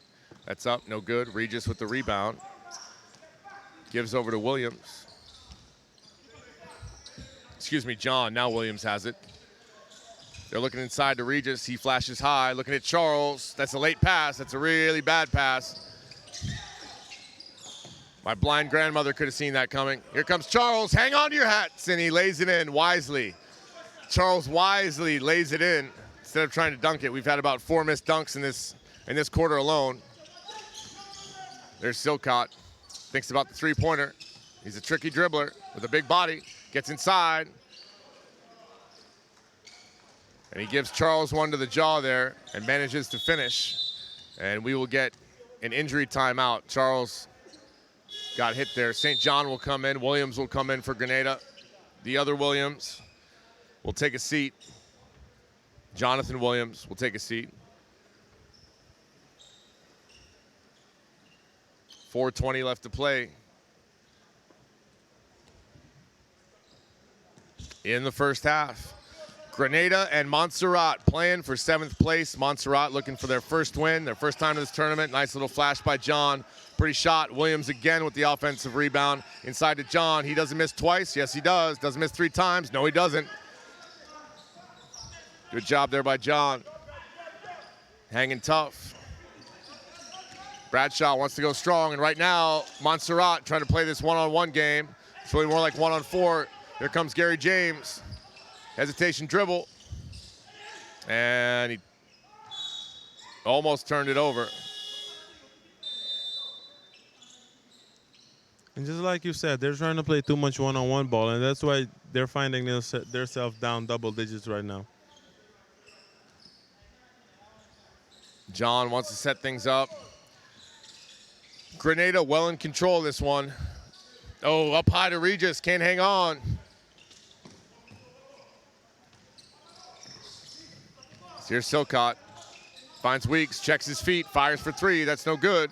S3: That's up, no good. Regis with the rebound. Gives over to Williams. Excuse me, John. Now Williams has it. They're looking inside to Regis. He flashes high. Looking at Charles. That's a late pass. That's a really bad pass. My blind grandmother could have seen that coming. Here comes Charles. Hang on to your hats. And he lays it in wisely. Charles wisely lays it in instead of trying to dunk it. We've had about 4 missed dunks in this quarter alone. There's Silcott. Thinks about the three-pointer. He's a tricky dribbler with a big body. Gets inside. And he gives Charles one to the jaw there and manages to finish. And we will get an injury timeout. Charles got hit there. St. John will come in. Williams will come in for Grenada. The other Williams will take a seat. Jonathan Williams will take a seat. 4:20 left to play. In the first half. Grenada and Montserrat playing for 7th place. Montserrat looking for their first win, their first time in this tournament. Nice little flash by John. Pretty shot. Williams again with the offensive rebound. Inside to John. He doesn't miss twice. Yes, he does. Doesn't miss 3 times. No, he doesn't. Good job there by John. Hanging tough. Bradshaw wants to go strong, and right now, Montserrat trying to play this one-on-one game. It's really more like 1-on-4. Here comes Gary James. Hesitation dribble. And he almost turned it over.
S5: And just like you said, they're trying to play too much one-on-one ball, and that's why they're finding themselves down double digits right now.
S3: John wants to set things up. Grenada well in control of this one. Oh, up high to Regis, can't hang on. Here's Silcott. Finds Weeks, checks his feet, fires for 3. That's no good.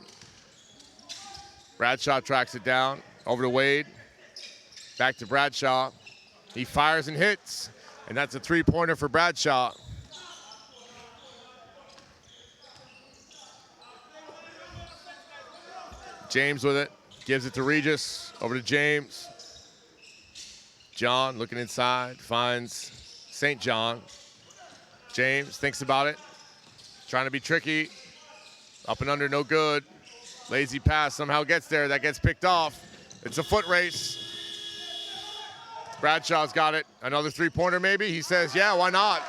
S3: Bradshaw tracks it down. Over to Wade. Back to Bradshaw. He fires and hits, and that's a 3-pointer for Bradshaw. James with it. Gives it to Regis. Over to James. John looking inside. Finds St. John. James thinks about it. Trying to be tricky. Up and under, no good. Lazy pass somehow gets there. That gets picked off. It's a foot race. Bradshaw's got it. Another 3-pointer maybe? He says, yeah, why not?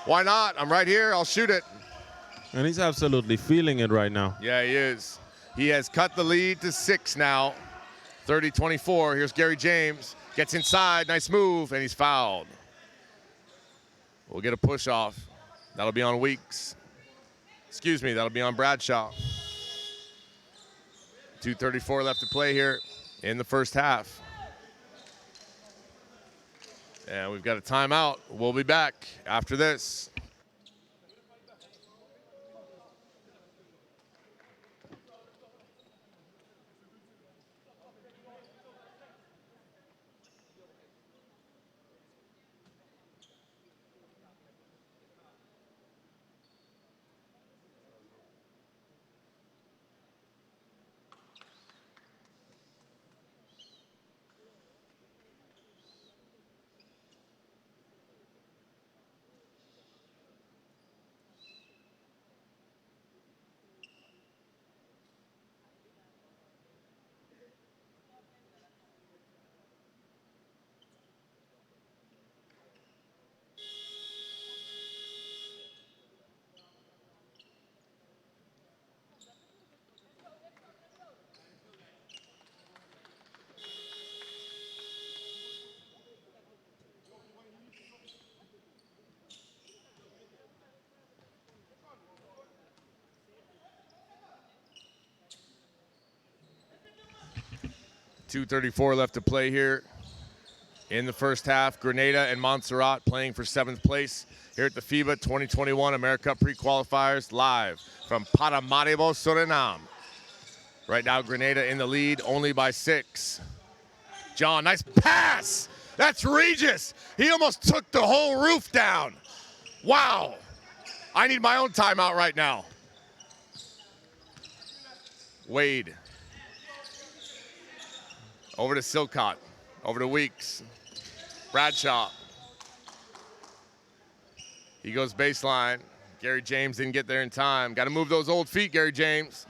S3: Why not? I'm right here. I'll shoot it.
S5: And he's absolutely feeling it right now.
S3: Yeah, he is. He has cut the lead to 6 now. 30-24. Here's Gary James. Gets inside. Nice move. And he's fouled. We'll get a push off. That'll be on Weeks. Excuse me, that'll be on Bradshaw. 2:34 left to play here in the first half. And we've got a timeout. We'll be back after this. 2:34 left to play here in the first half. Grenada and Montserrat playing for 7th place here at the FIBA 2021 AmeriCup Pre-Qualifiers, live from Paramaribo, Suriname. Right now, Grenada in the lead, only by 6. John, nice pass. That's Regis. He almost took the whole roof down. Wow. I need my own timeout right now. Wade. Over to Silcott. Over to Weeks. Bradshaw. He goes baseline. Gary James didn't get there in time. Got to move those old feet, Gary James.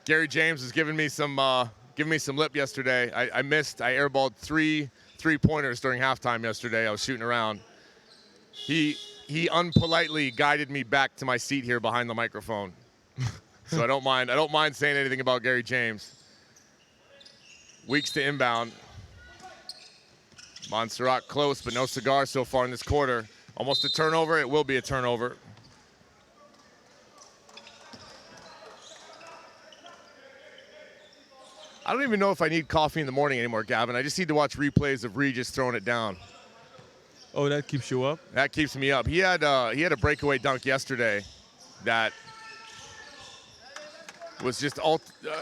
S3: Gary James was giving me some lip yesterday. I airballed 3 3-pointers during halftime yesterday. I was shooting around. He unpolitely guided me back to my seat here behind the microphone. So I don't mind saying anything about Gary James. Weeks to inbound. Montserrat close, but no cigar so far in this quarter. Almost a turnover. It will be a turnover. I don't even know if I need coffee in the morning anymore, Gavin. I just need to watch replays of Regis throwing it down.
S5: Oh, that keeps you up?
S3: That keeps me up. He had a breakaway dunk yesterday that was just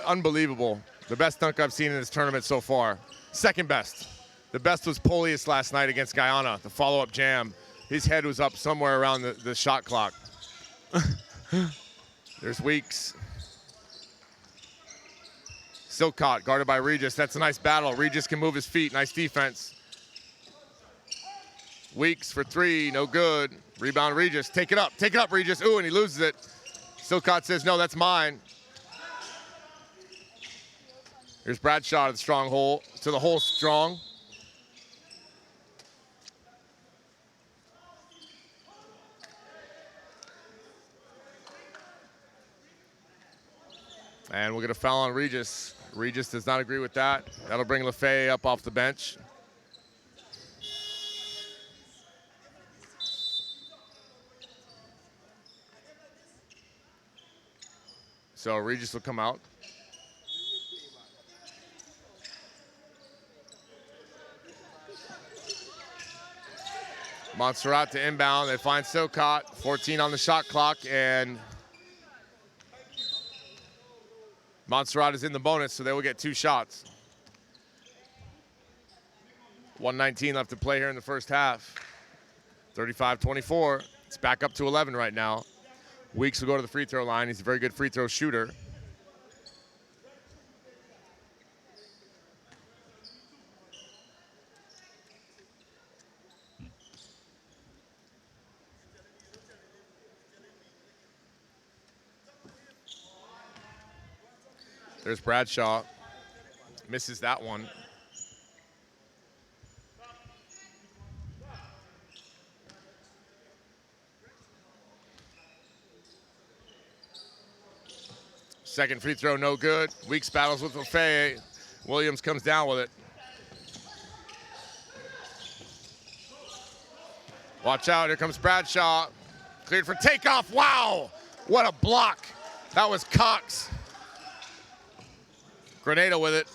S3: unbelievable. The best dunk I've seen in this tournament so far. Second best. The best was Polius last night against Guyana, the follow-up jam. His head was up somewhere around the shot clock. There's Weeks. Silcott, guarded by Regis. That's a nice battle. Regis can move his feet. Nice defense. Weeks for 3, no good. Rebound Regis. Take it up, Regis. Ooh, and he loses it. Silcott says, no, that's mine. Here's Bradshaw to the strong hole, to the hole strong. And we'll get a foul on Regis. Regis does not agree with that. That'll bring Lefebvre up off the bench. So Regis will come out. Montserrat to inbound. They find Silcott. 14 on the shot clock, and Montserrat is in the bonus, so they will get 2 shots. 1:19 left to play here in the first half. 35-24. It's back up to 11 right now. Weeks will go to the free throw line. He's a very good free throw shooter. There's Bradshaw. Misses that one. Second free throw, no good. Weeks battles with Lefebvre. Williams comes down with it. Watch out, here comes Bradshaw. Cleared for takeoff, wow! What a block. That was Cox. Grenada with it.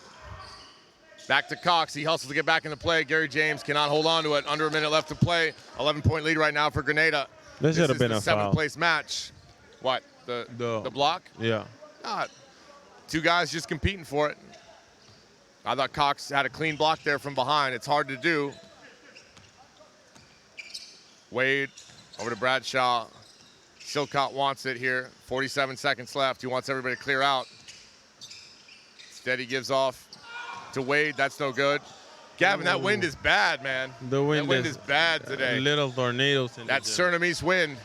S3: Back to Cox. He hustles to get back into play. Gary James cannot hold on to it. Under a minute left to play. 11-point lead right now for Grenada.
S5: This should have been a foul.
S3: 7th place match. What? The block?
S5: Yeah.
S3: Not. 2 guys just competing for it. I thought Cox had a clean block there from behind. It's hard to do. Wade over to Bradshaw. Silcott wants it here. 47 seconds left. He wants everybody to clear out. Instead, he gives off to Wade. That's no good. Gavin, that wind is bad, man.
S5: The wind
S3: is bad today.
S5: Little tornadoes.
S3: That's Surinamese wind.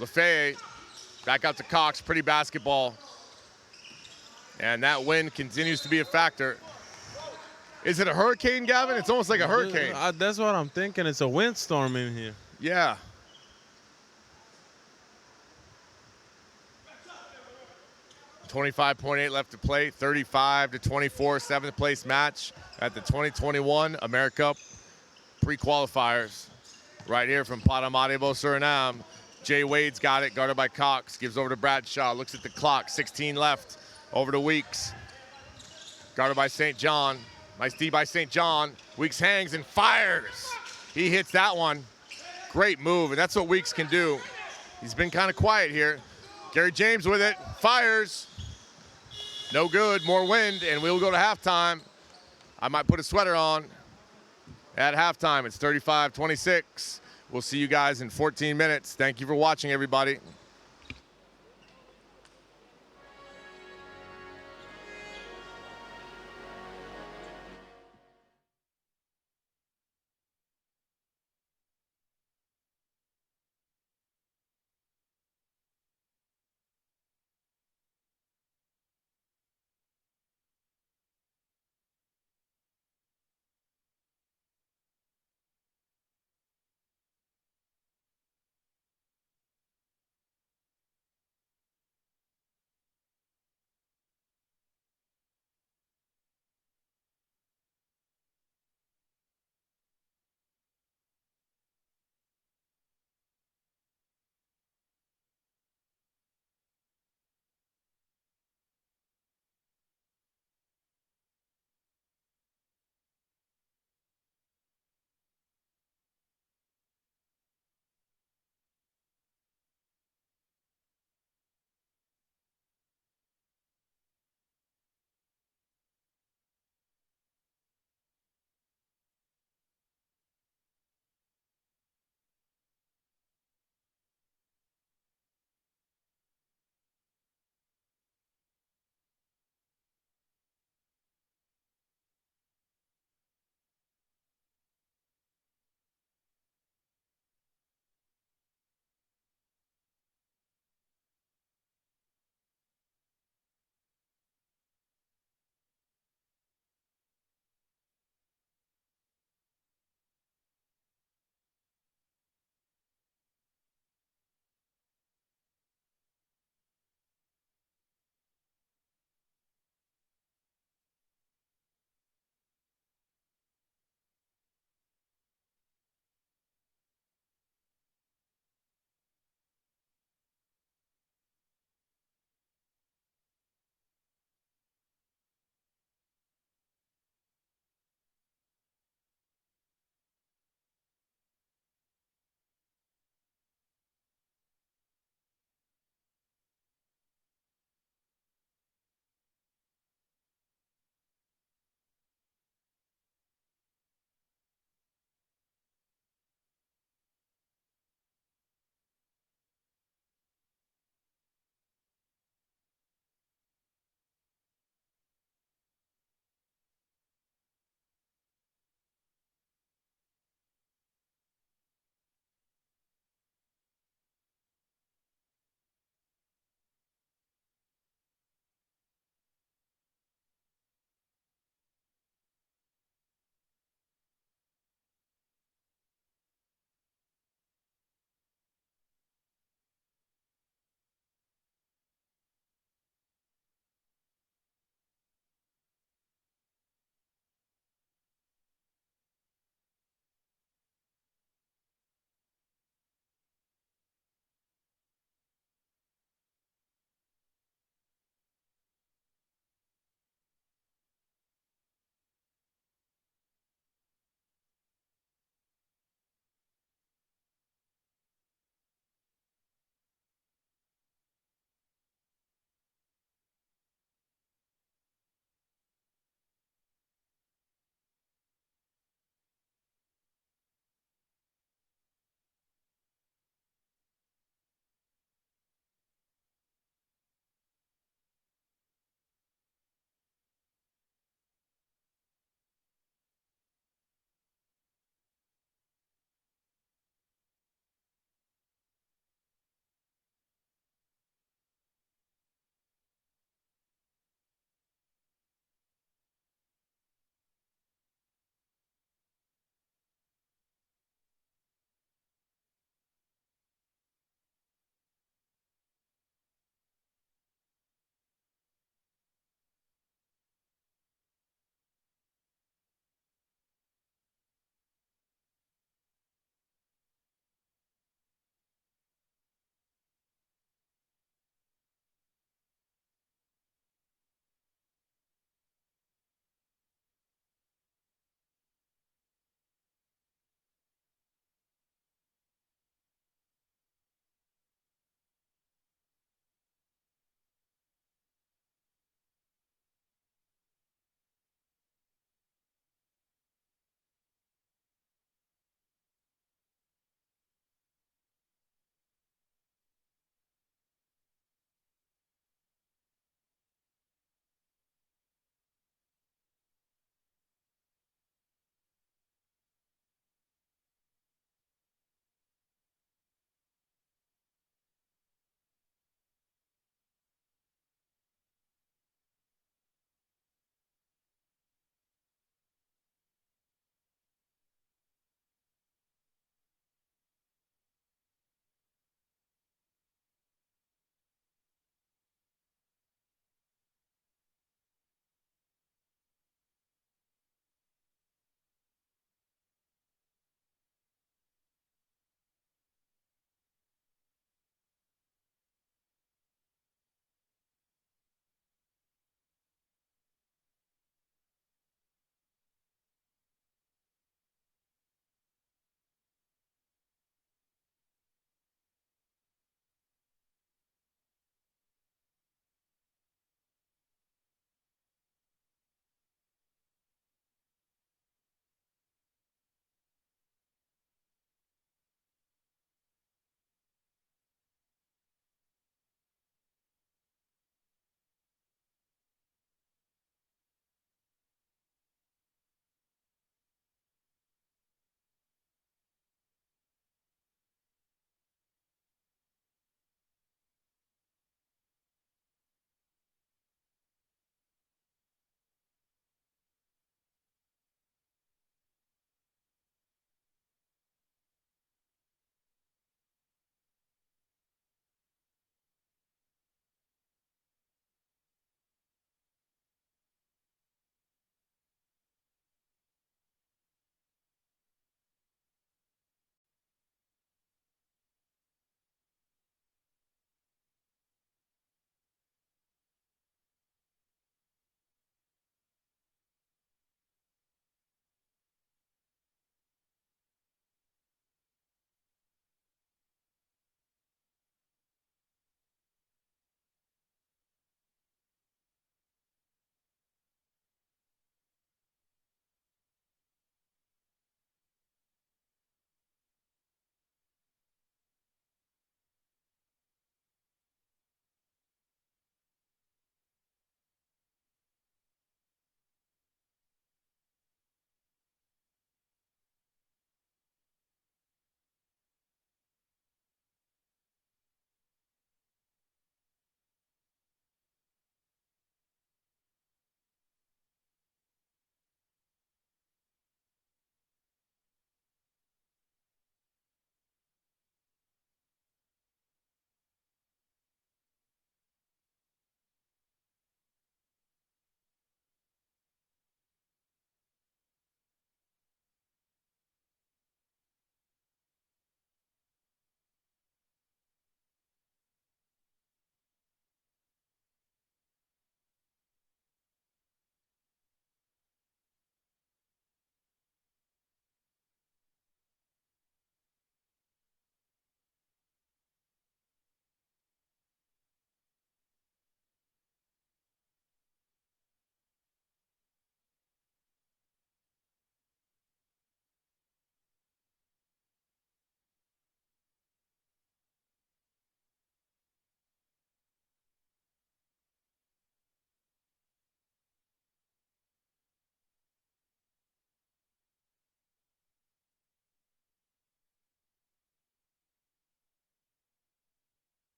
S3: Lefebvre back out to Cox. Pretty basketball. And that wind continues to be a factor. Is it a hurricane, Gavin? It's almost like a hurricane.
S5: That's what I'm thinking. It's a windstorm in here.
S3: Yeah. .8 left to play, 35-24, 7th place match at the 2021 AmeriCup Pre-Qualifiers. Right here from Paramaribo, Suriname. Jay Wade's got it, guarded by Cox. Gives over to Bradshaw, looks at the clock, 16 left. Over to Weeks. Guarded by St. John. Nice D by St. John. Weeks hangs and fires. He hits that one. Great move, and that's what Weeks can do. He's been kind of quiet here. Gary James with it, fires. No good, more wind, and we'll go to halftime. I might put a sweater on. At halftime, it's 35-26. We'll see you guys in 14 minutes. Thank you for watching, everybody.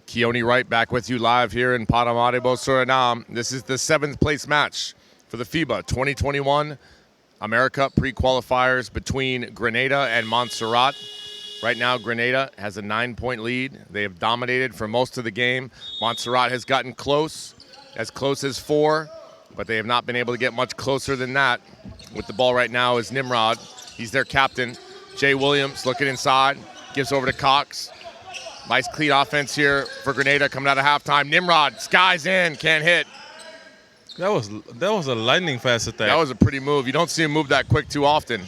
S3: Keone Wright back with you live here in Paramaribo, Suriname. This is the 7th place match for the FIBA 2021 AmeriCup Pre-Qualifiers between Grenada and Montserrat. Right now, Grenada has a 9-point lead. They have dominated for most of the game. Montserrat has gotten close as 4, but they have not been able to get much closer than that. With the ball right now is Nimrod. He's their captain. Jay Williams looking inside, gives over to Cox. Nice clean offense here for Grenada coming out of halftime. Nimrod skies in, can't hit.
S5: That was a lightning fast attack.
S3: That was a pretty move. You don't see him move that quick too often.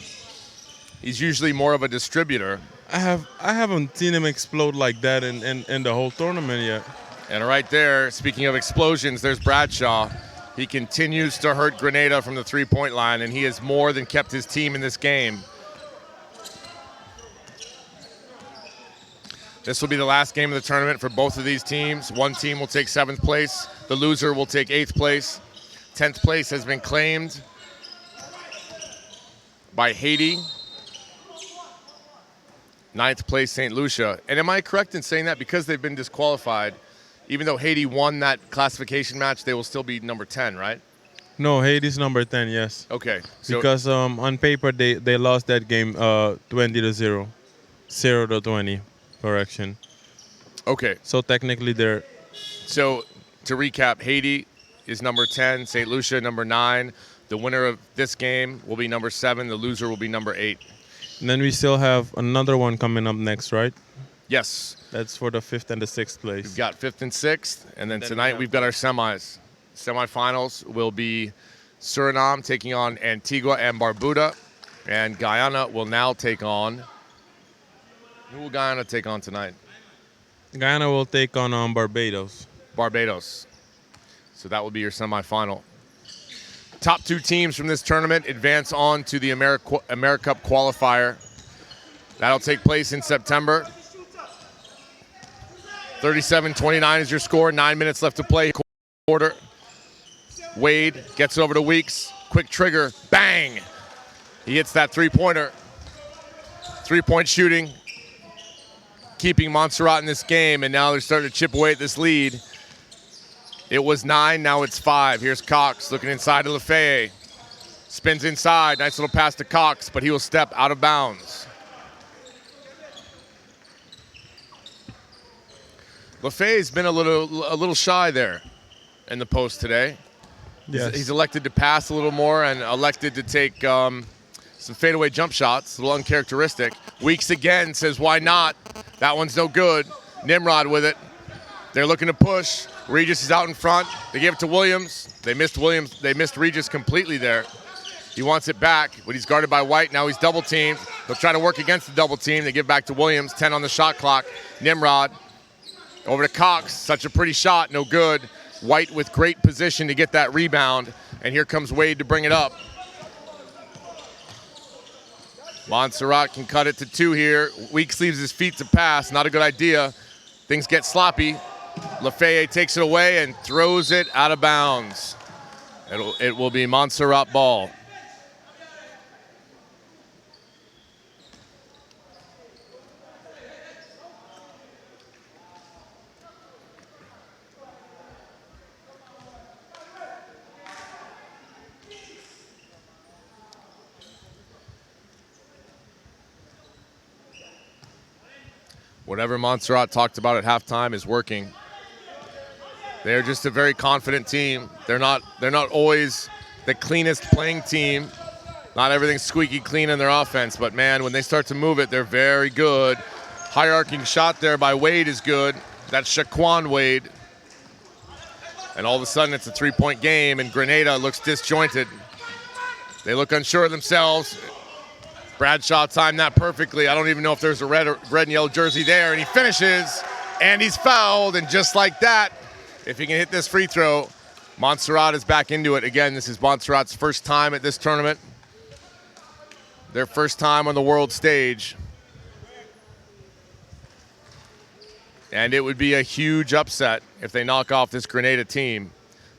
S3: He's usually more of a distributor.
S5: I haven't seen him explode like that in the whole tournament yet.
S3: And right there, speaking of explosions, there's Bradshaw. He continues to hurt Grenada from the three-point line, and he has more than kept his team in this game. This will be the last game of the tournament for both of these teams. One team will take 7th place. The loser will take 8th place. 10th place has been claimed by Haiti. 9th place, St. Lucia. And am I correct in saying that because they've been disqualified, even though Haiti won that classification match, they will still be number 10, right?
S5: No, Haiti's number 10, yes.
S3: Okay. So
S5: because on paper, they lost that game 20-0. 0-20. Correction.
S3: okay.
S5: So technically they're...
S3: So to recap, Haiti is number 10, St. Lucia number 9. The winner of this game will be number 7. The loser will be number 8.
S5: And then we still have another one coming up next, right?
S3: Yes.
S5: That's for the 5th and the 6th place.
S3: We've got 5th and 6th, and then tonight we've got our semis. Semifinals will be Suriname taking on Antigua and Barbuda, and Guyana will now take on... Who will Guyana take on tonight?
S5: Guyana will take on Barbados.
S3: Barbados. So that will be your semifinal. Top 2 teams from this tournament advance on to the AmeriCup qualifier. That'll take place in September. 37-29 is your score. 9 minutes left to play. Quarter. Wade gets it over to Weeks. Quick trigger. Bang! He hits that three-pointer. 3-point shooting. Keeping Montserrat in this game, and now they're starting to chip away at this lead. It was 9, now it's 5. Here's Cox looking inside to Lefebvre. Spins inside, nice little pass to Cox, but he will step out of bounds. Lefebvre's been a little shy there in the post today.
S5: Yes.
S3: He's elected to pass a little more and elected to take some fadeaway jump shots, a little uncharacteristic. Weeks again says, why not? That one's no good. Nimrod with it. They're looking to push. Regis is out in front. They give it to Williams. They missed Williams. They missed Regis completely there. He wants it back, but he's guarded by White. Now he's double teamed. They'll try to work against the double team. They give back to Williams. 10 on the shot clock. Nimrod over to Cox. Such a pretty shot. No good. White with great position to get that rebound. And here comes Wade to bring it up. Montserrat can cut it to 2 here. Weeks leaves his feet to pass. Not a good idea. Things get sloppy. Lefebvre takes it away and throws it out of bounds. It will be Montserrat ball. Whatever Montserrat talked about at halftime is working. They're just a very confident team. They're not always the cleanest playing team. Not everything's squeaky clean in their offense, but man, when they start to move it, they're very good. High arcing shot there by Wade is good. That's Shaquan Wade. And all of a sudden it's a 3-point game, and Grenada looks disjointed. They look unsure of themselves. Bradshaw timed that perfectly. I don't even know if there's a red and yellow jersey there, and he finishes, and he's fouled, and just like that, if he can hit this free throw, Montserrat is back into it. Again, this is Montserrat's first time at this tournament. Their first time on the world stage. And it would be a huge upset if they knock off this Grenada team,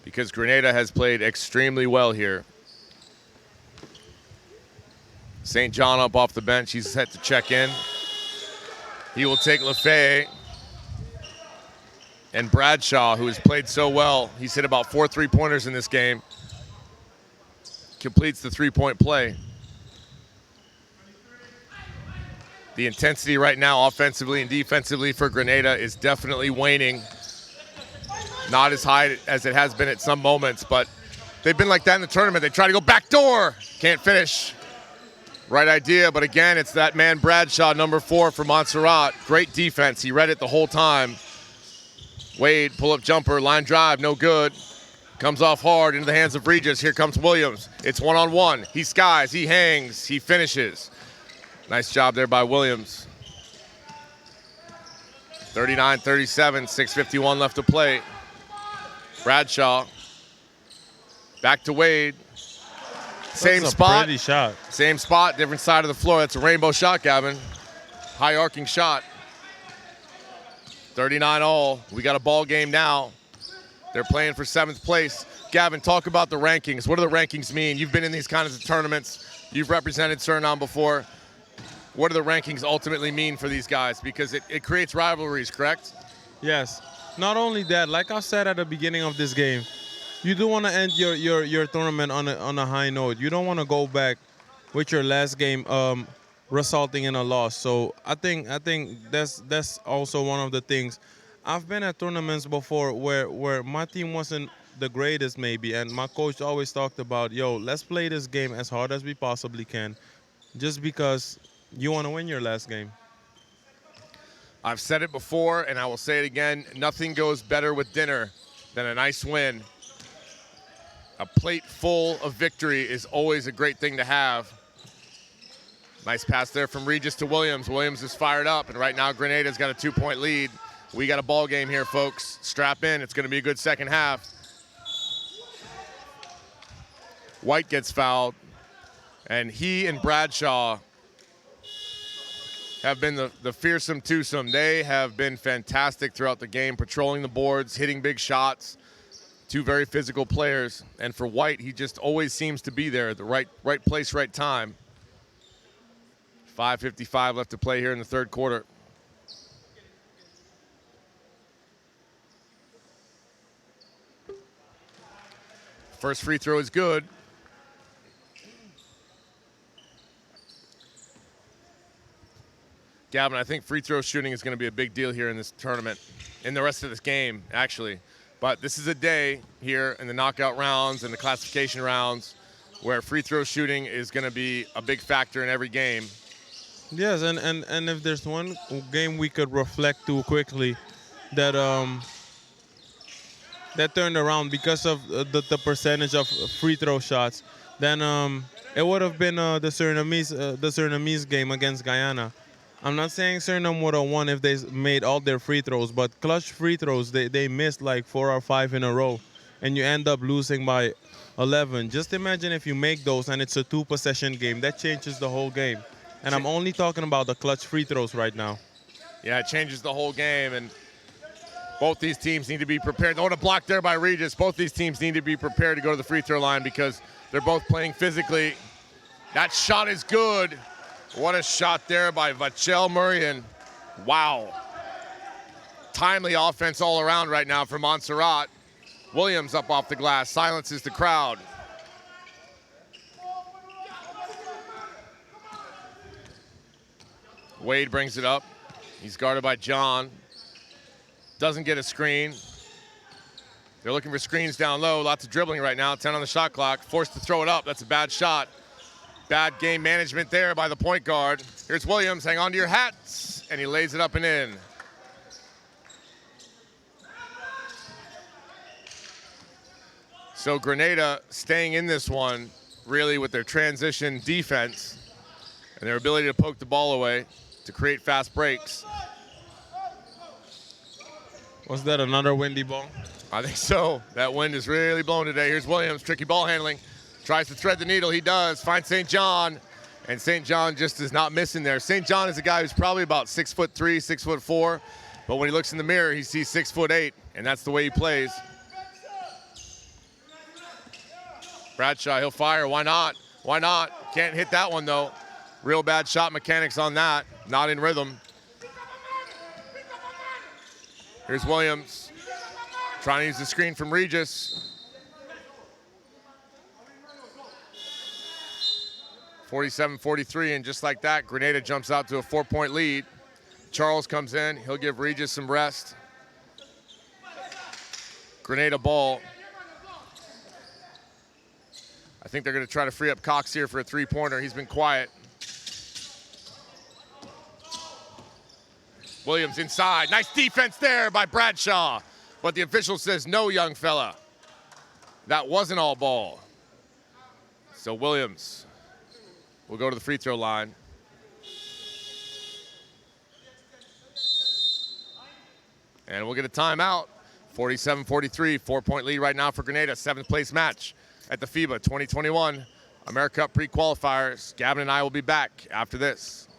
S3: because Grenada has played extremely well here. St. John up off the bench. He's set to check in. He will take Lefebvre. And Bradshaw, who has played so well, he's hit about 4 3-pointers in this game, completes the 3-point play. The intensity right now, offensively and defensively for Grenada, is definitely waning. Not as high as it has been at some moments, but they've been like that in the tournament. They try to go backdoor, can't finish. Right idea, but again, it's that man Bradshaw, number 4 for Montserrat. Great defense, he read it the whole time. Wade, pull-up jumper, line drive, no good. Comes off hard into the hands of Regis. Here comes Williams. It's one-on-one. He skies, he hangs, he finishes. Nice job there by Williams. 39-37, 6:51 left to play. Bradshaw. Back to Wade. Same spot.
S5: Pretty shot.
S3: Same spot, different side of the floor. That's a rainbow shot, Gavin. High arcing shot. 39 all. We got a ball game now. They're playing for 7th place. Gavin, talk about the rankings. What do the rankings mean? You've been in these kinds of tournaments. You've represented Suriname before. What do the rankings ultimately mean for these guys? Because it creates rivalries, correct?
S5: Yes. Not only that, like I said at the beginning of this game, you do want to end your tournament on a high note. You don't want to go back with your last game resulting in a loss. So I think that's also one of the things. I've been at tournaments before where my team wasn't the greatest maybe, and my coach always talked about, yo, let's play this game as hard as we possibly can, just because you want to win your last game.
S3: I've said it before, and I will say it again. Nothing goes better with dinner than a nice win. A plate full of victory is always a great thing to have. Nice pass there from Regis to Williams. Williams is fired up, and right now Grenada's got a 2-point lead. We got a ball game here, folks. Strap in. It's going to be a good second half. White gets fouled, and he and Bradshaw have been the fearsome twosome. They have been fantastic throughout the game, patrolling the boards, hitting big shots. 2 very physical players. And for White, he just always seems to be there at the right place, right time. 5:55 left to play here in the 3rd quarter. First free throw is good. Gavin, I think free throw shooting is going to be a big deal here in this tournament, in the rest of this game, actually. But this is a day here in the knockout rounds and the classification rounds where free throw shooting is going to be a big factor in every game.
S5: Yes, and if there's one game we could reflect to quickly that that turned around because of the percentage of free throw shots, then it would have been the Surinamese game against Guyana. I'm not saying Suriname would have won if they made all their free throws, but clutch free throws, they missed like 4 or 5 in a row, and you end up losing by 11. Just imagine if you make those and it's a 2-possession game. That changes the whole game. And I'm only talking about the clutch free throws right now.
S3: Yeah, it changes the whole game, and both these teams need to be prepared. Oh, a block there by Regis. Both these teams need to be prepared to go to the free throw line because they're both playing physically. That shot is good. What a shot there by Vachel Murrian. Wow. Timely offense all around right now for Montserrat. Williams up off the glass, silences the crowd. Wade brings it up. He's guarded by John. Doesn't get a screen. They're looking for screens down low. Lots of dribbling right now. 10 on the shot clock. Forced to throw it up. That's a bad shot. Bad game management there by the point guard. Here's Williams. Hang on to your hats. And he lays it up and in. So Grenada staying in this one really with their transition defense and their ability to poke the ball away to create fast breaks.
S5: Was that another windy ball?
S3: I think so. That wind is really blowing today. Here's Williams, tricky ball handling. Tries to thread the needle, he does. Finds St. John, and St. John just is not missing there. St. John is a guy who's probably about 6'3", 6'4", but when he looks in the mirror, he sees 6'8", and that's the way he plays. Bradshaw, he'll fire, why not? Why not? Can't hit that one though. Real bad shot mechanics on that, not in rhythm. Here's Williams. Trying to use the screen from Regis. 47-43, and just like that, Grenada jumps out to a 4-point lead. Charles comes in. He'll give Regis some rest. Grenada ball. I think they're going to try to free up Cox here for a three-pointer. He's been quiet. Williams inside. Nice defense there by Bradshaw. But the official says, no, young fella. That wasn't all ball. So Williams will go to the free throw line. And we'll get a timeout. 47-43, 4-point lead right now for Grenada. 7th place match at the FIBA 2021 AmeriCup Pre-Qualifiers. Gavin and I will be back after this.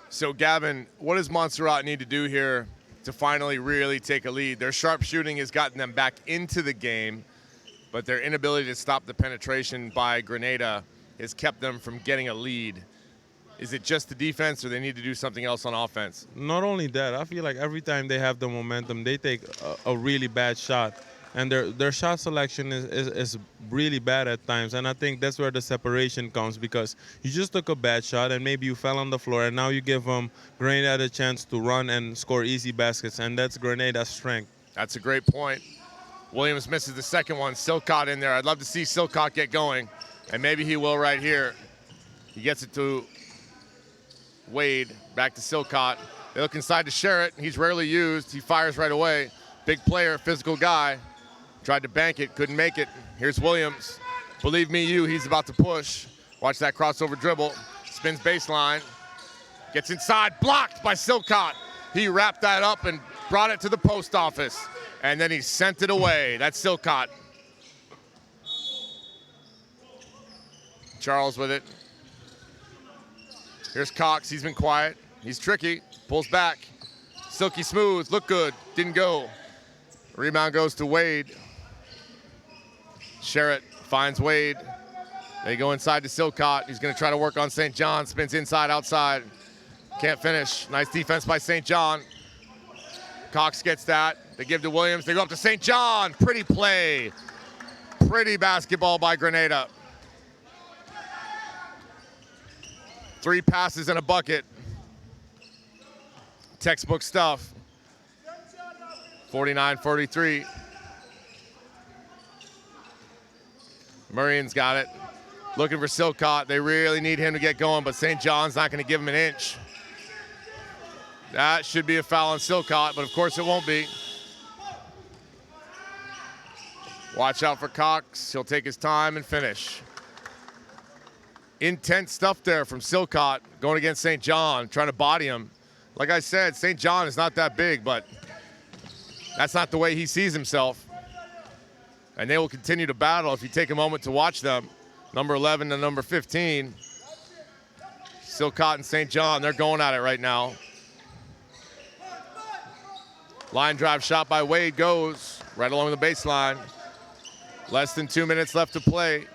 S3: So, Gavin, what does Montserrat need to do here to finally really take a lead? Their sharp shooting has gotten them back into the game, but their inability to stop the penetration by Grenada has kept them from getting a lead. Is it just the defense, or they need to do something else on offense?
S5: Not only that, I feel like every time they have the momentum, they take a really bad shot. And their shot selection is really bad at times. And I think that's where the separation comes, because you just took a bad shot and maybe you fell on the floor, and now you give Grenada a chance to run and score easy baskets, and that's Grenada's strength.
S3: That's a great point. Williams misses the second one. Silcott in there. I'd love to see Silcott get going, and maybe he will right here. He gets it to Wade, back to Silcott. They look inside to Sherritt. He's rarely used. He fires right away. Big player, physical guy. Tried to bank it, couldn't make it. Here's Williams. Believe me, he's about to push. Watch that crossover dribble. Spins baseline. Gets inside, blocked by Silcott. He wrapped that up and brought it to the post office. And then he sent it away. That's Silcott. Charles with it. Here's Cox, he's been quiet. He's tricky, pulls back. Silky smooth, look good, didn't go. Rebound goes to Wade. Sherritt finds Wade. They go inside to Silcott. He's going to try to work on St. John. Spins inside, outside. Can't finish. Nice defense by St. John. Cox gets that. They give to Williams. They go up to St. John. Pretty play. Pretty basketball by Grenada. 3 passes and a bucket. Textbook stuff. 49-43. Murrian's got it. Looking for Silcott. They really need him to get going, but St. John's not going to give him an inch. That should be a foul on Silcott, but of course it won't be. Watch out for Cox. He'll take his time and finish. Intense stuff there from Silcott going against St. John, trying to body him. Like I said, St. John is not that big, but that's not the way he sees himself. And they will continue to battle if you take a moment to watch them. Number 11 to number 15. Silcott and St. John, they're going at it right now. Line drive shot by Wade goes right along the baseline. Less than 2 minutes left to play.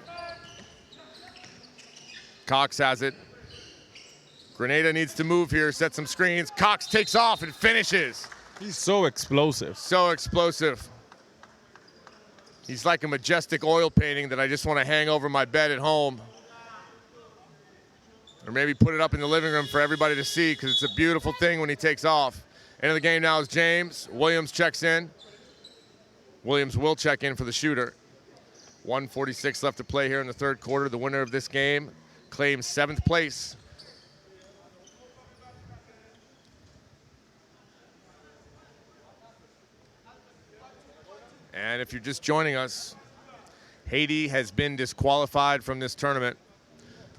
S3: Cox has it. Grenada needs to move here, set some screens. Cox takes off and finishes.
S5: He's so explosive.
S3: So explosive. He's like a majestic oil painting that I just want to hang over my bed at home. Or maybe put it up in the living room for everybody to see, because it's a beautiful thing when he takes off. Into the game now is James. Williams checks in. Williams will check in for the shooter. 1:46 left to play here in the third quarter. The winner of this game claims 7th place. And if you're just joining us, Haiti has been disqualified from this tournament.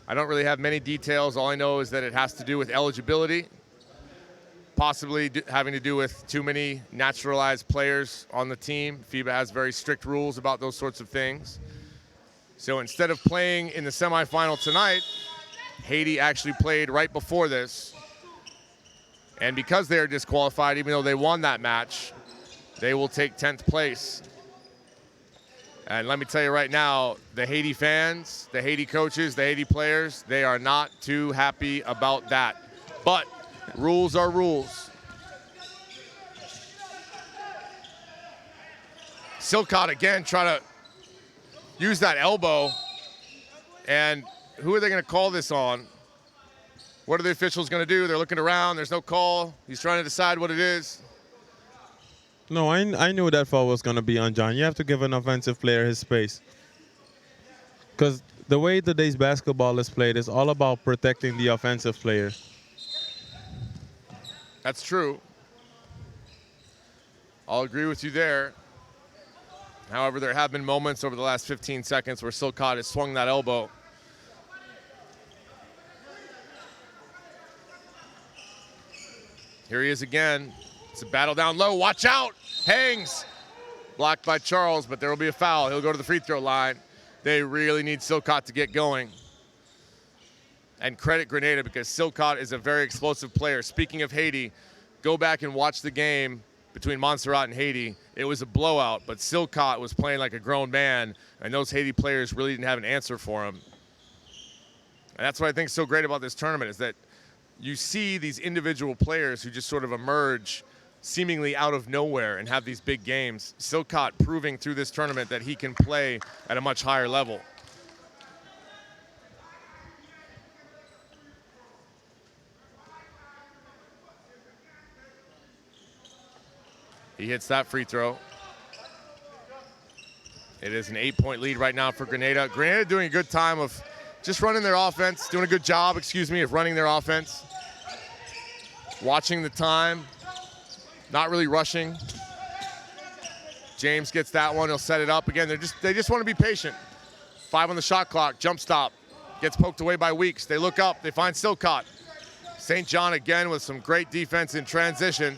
S3: I don't really have many details. All I know is that it has to do with eligibility, possibly having to do with too many naturalized players on the team. FIBA has very strict rules about those sorts of things. So instead of playing in the semifinal tonight, Haiti actually played right before this. And because they are disqualified, even though they won that match, they will take 10th place. And let me tell you right now, the Haiti fans, the Haiti coaches, the Haiti players, they are not too happy about that. But rules are rules. Silcott again trying to use that elbow. And who are they going to call this on? What are the officials going to do? They're looking around. There's no call. He's trying to decide what it is.
S5: No, I knew that foul was going to be on John. You have to give an offensive player his space. Because the way today's basketball is played is all about protecting the offensive player.
S3: That's true. I'll agree with you there. However, there have been moments over the last 15 seconds where Silcott has swung that elbow. Here he is again. It's a battle down low. Watch out. Hangs. Blocked by Charles, but there will be a foul. He'll go to the free throw line. They really need Silcott to get going. And credit Grenada because Silcott is a very explosive player. Speaking of Haiti, go back and watch the game between Montserrat and Haiti. It was a blowout, but Silcott was playing like a grown man, and those Haiti players really didn't have an answer for him. And that's what I think is so great about this tournament is that you see these individual players who just sort of emerge seemingly out of nowhere and have these big games. Silcott proving through this tournament that he can play at a much higher level. He hits that free throw. It is an 8-point lead right now for Grenada. Grenada doing a good time of just running their offense, doing a good job, of running their offense. Watching the time, not really rushing. James gets that one, he'll set it up again. They just want to be patient. 5 on the shot clock, jump stop. Gets poked away by Weeks. They look up, they find Silcott. St. John again with some great defense in transition.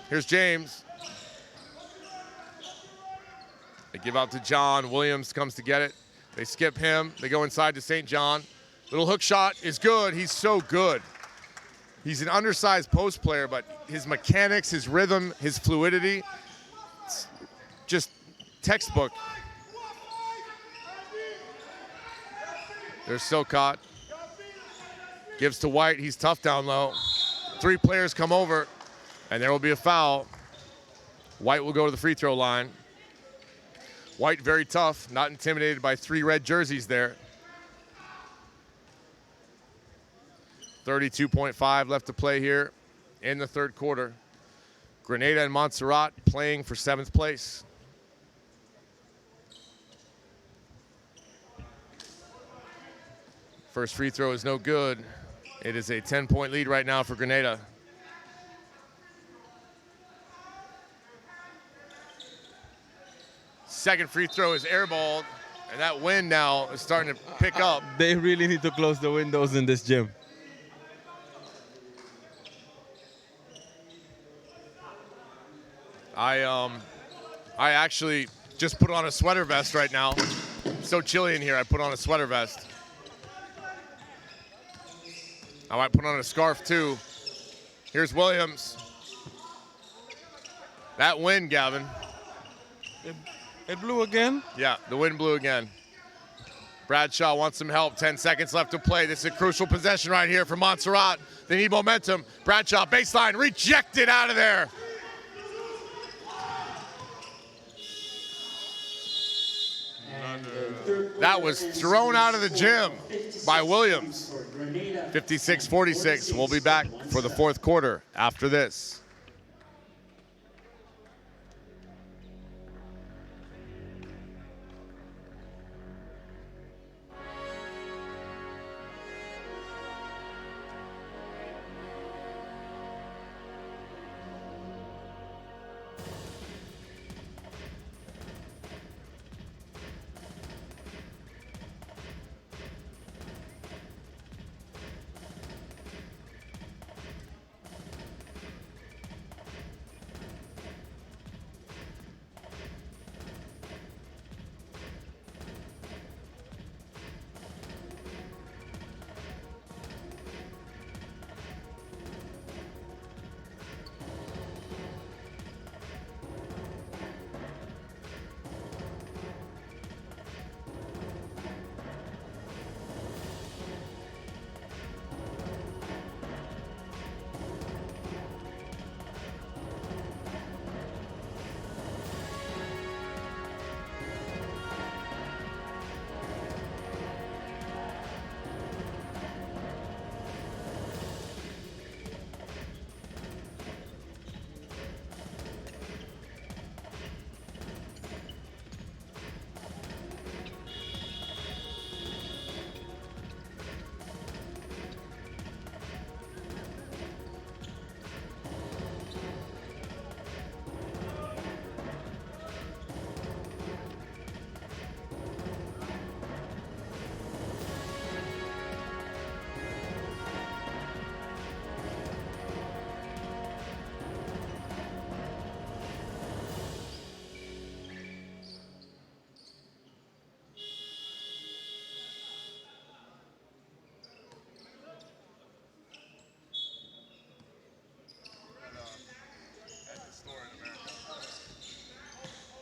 S3: Here's James. They give out to John. Williams comes to get it. They skip him. They go inside to St. John. Little hook shot is good. He's so good. He's an undersized post player, but his mechanics, his rhythm, his fluidity, it's just textbook. There's Silcott. Gives to White. He's tough down low. 3 players come over, and there will be a foul. White will go to the free throw line. White very tough, not intimidated by 3 red jerseys there. 32.5 left to play here in the third quarter. Grenada and Montserrat playing for 7th place. First free throw is no good. It is a 10-point lead right now for Grenada. Second free throw is airballed, and that wind now is starting to pick up.
S5: They really need to close the windows in this gym.
S3: I actually just put on a sweater vest right now. It's so chilly in here, I put on a sweater vest. I might put on a scarf too. Here's Williams. That wind, Gavin.
S5: It blew again?
S3: Yeah, the wind blew again. Bradshaw wants some help. 10 seconds left to play. This is a crucial possession right here for Montserrat. They need momentum. Bradshaw, baseline, rejected out of there. That was thrown out of the gym by Williams. 56-46. We'll be back for the fourth quarter after this.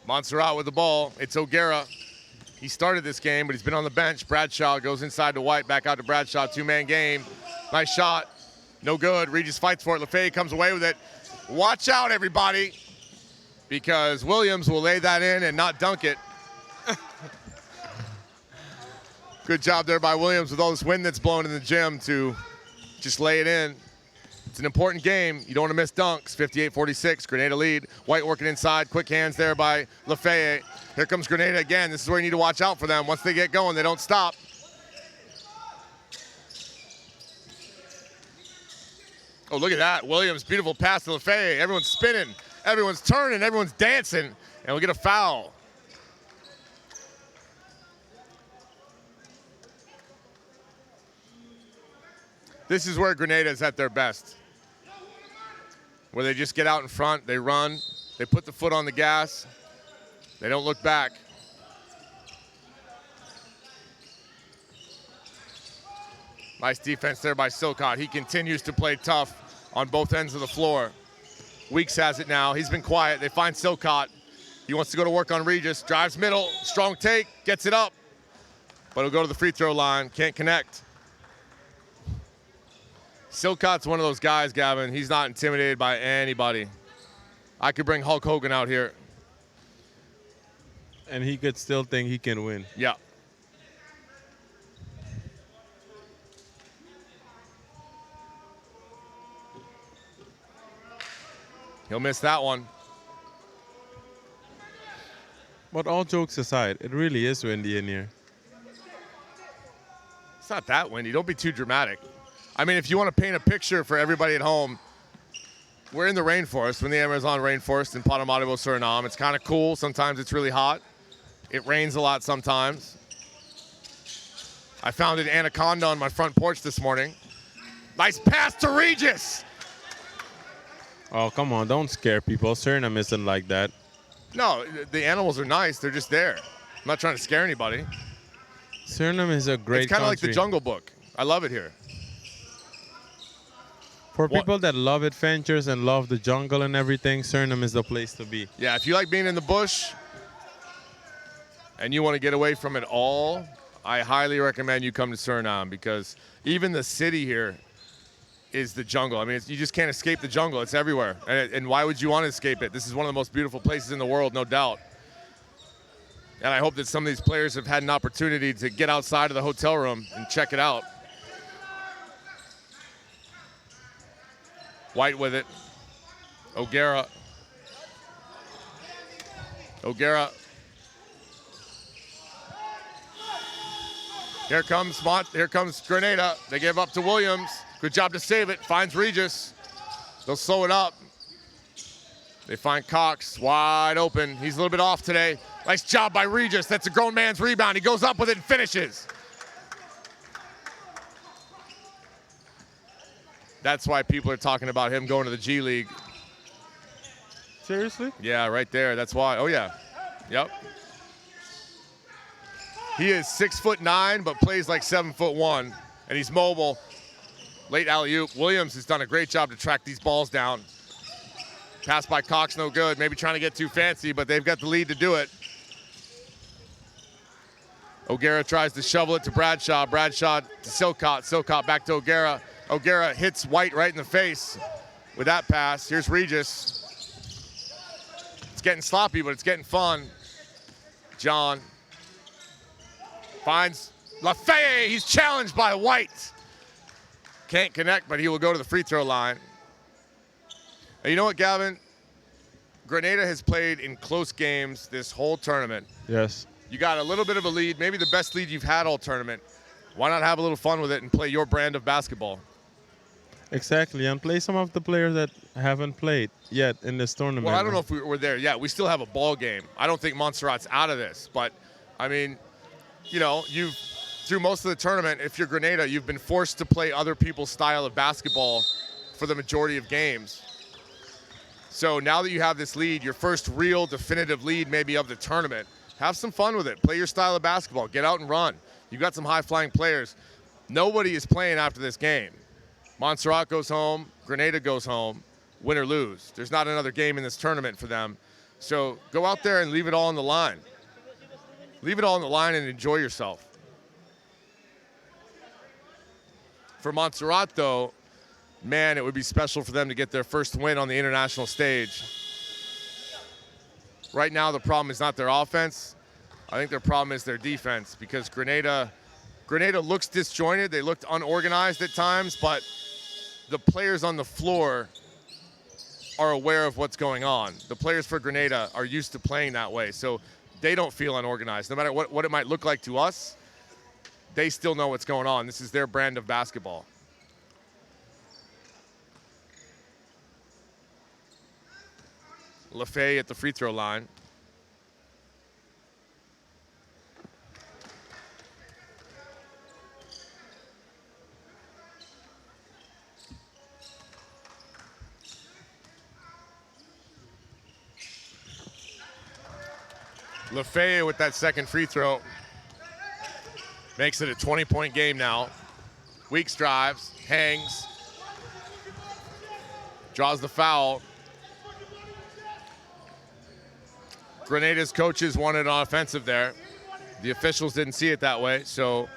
S3: Montserrat with the ball. It's O'Gara. He started this game, but he's been on the bench. Bradshaw goes inside to White, back out to Bradshaw. Two-man game. Nice shot. No good. Regis fights for it. Lefebvre comes away with it. Watch out, everybody, because Williams will lay that in and not dunk it. Good job there by Williams with all this wind that's blowing in the gym to just lay it in. It's an important game. You don't want to miss dunks. 58-46, Grenada lead. White working inside. Quick hands there by Lefebvre. Here comes Grenada again. This is where you need to watch out for them. Once they get going, they don't stop. Oh, look at that. Williams, beautiful pass to Lefebvre. Everyone's spinning. Everyone's turning. Everyone's dancing. And we'll get a foul. This is where Grenada is at their best, where they just get out in front, they run, they put the foot on the gas, they don't look back. Nice defense there by Silcott. He continues to play tough on both ends of the floor. Weeks has it now. He's been quiet. They find Silcott. He wants to go to work on Regis. Drives middle, strong take, gets it up, but he'll go to the free throw line, can't connect. Silcott's one of those guys, Gavin. He's not intimidated by anybody. I could bring Hulk Hogan out here.
S5: And he could still think he can win.
S3: Yeah. He'll miss that one.
S5: But all jokes aside, it really is windy in here.
S3: It's not that windy. Don't be too dramatic. I mean, if you want to paint a picture for everybody at home, we're in the rainforest. We're in the Amazon rainforest in Paramaribo, Suriname. It's kind of cool. Sometimes it's really hot. It rains a lot sometimes. I found an anaconda on my front porch this morning. Nice pass to Regis.
S5: Oh, come on. Don't scare people. Suriname isn't like that.
S3: No, the animals are nice. They're just there. I'm not trying to scare anybody.
S5: Suriname is a great
S3: It's kind of like the
S5: country.
S3: Jungle Book. I love it here.
S5: For people that love adventures and love the jungle and everything, Suriname is the place to be.
S3: Yeah, if you like being in the bush and you want to get away from it all, I highly recommend you come to Suriname, because even the city here is the jungle. I mean, you just can't escape the jungle. It's everywhere. And why would you want to escape it? This is one of the most beautiful places in the world, no doubt. And I hope that some of these players have had an opportunity to get outside of the hotel room and check it out. White with it. O'Gara. O'Gara. Here comes Grenada. They give up to Williams. Good job to save it. Finds Regis. They'll slow it up. They find Cox wide open. He's a little bit off today. Nice job by Regis. That's a grown man's rebound. He goes up with it and finishes. That's why people are talking about him going to the G League.
S5: Seriously?
S3: Yeah, right there. That's why. Oh, yeah. Yep. He is 6'9", but plays like 7'1", and he's mobile. Late alley-oop. Williams has done a great job to track these balls down. Pass by Cox, no good. Maybe trying to get too fancy, but they've got the lead to do it. O'Gara tries to shovel it to Bradshaw. Bradshaw to Silcott. Silcott back to O'Gara. O'Gara hits White right in the face with that pass. Here's Regis. It's getting sloppy, but it's getting fun. John finds Lefebvre. He's challenged by White. Can't connect, but he will go to the free throw line. And you know what, Gavin? Grenada has played in close games this whole tournament.
S5: Yes.
S3: You got a little bit of a lead, maybe the best lead you've had all tournament. Why not have a little fun with it and play your brand of basketball?
S5: Exactly, and play some of the players that haven't played yet in this tournament.
S3: Well, I don't know if we're there yet. We still have a ball game. I don't think Montserrat's out of this, but, I mean, you know, through most of the tournament, if you're Grenada, you've been forced to play other people's style of basketball for the majority of games. So now that you have this lead, your first real definitive lead maybe of the tournament, have some fun with it. Play your style of basketball. Get out and run. You've got some high-flying players. Nobody is playing after this game. Montserrat goes home. Grenada goes home. Win or lose. There's not another game in this tournament for them. So go out there and leave it all on the line. Leave it all on the line and enjoy yourself. For Montserrat, though, man, it would be special for them to get their first win on the international stage. Right now, the problem is not their offense. I think their problem is their defense, because Grenada looks disjointed. They looked unorganized at times, but the players on the floor are aware of what's going on. The players for Grenada are used to playing that way, so they don't feel unorganized. No matter what it might look like to us, they still know what's going on. This is their brand of basketball. LaFay at the free throw line. LaFay with that second free throw makes it a 20-point game now. Weeks drives, hangs, draws the foul. Grenada's coaches wanted an offensive there. The officials didn't see it that way, so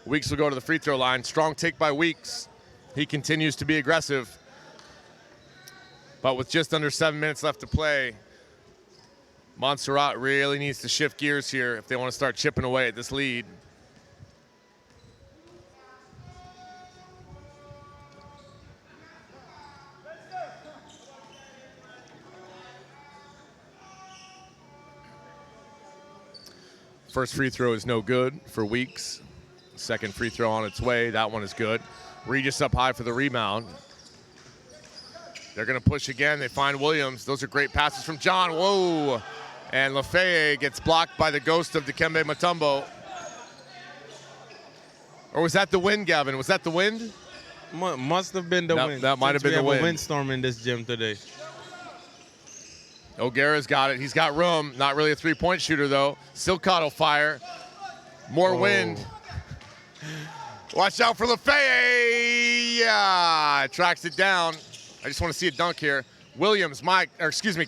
S3: Weeks will go to the free throw line. Strong take by Weeks. He continues to be aggressive. But with just under 7 minutes left to play, Montserrat really needs to shift gears here if they want to start chipping away at this lead. First free throw is no good for Weeks. Second free throw on its way. That one is good. Regis up high for the rebound. They're going to push again. They find Williams. Those are great passes from John. Whoa. And LaFay gets blocked by the ghost of Dikembe Mutombo. Or was that the wind, Gavin? Was that the wind?
S5: Must have been the wind.
S3: That might have been the wind.
S5: We have a windstorm in this gym today.
S3: O'Gara's got it. He's got room. Not really a three-point shooter, though. Silcott will fire. More wind. Watch out for LaFay. Yeah, tracks it down. I just want to see a dunk here. Williams,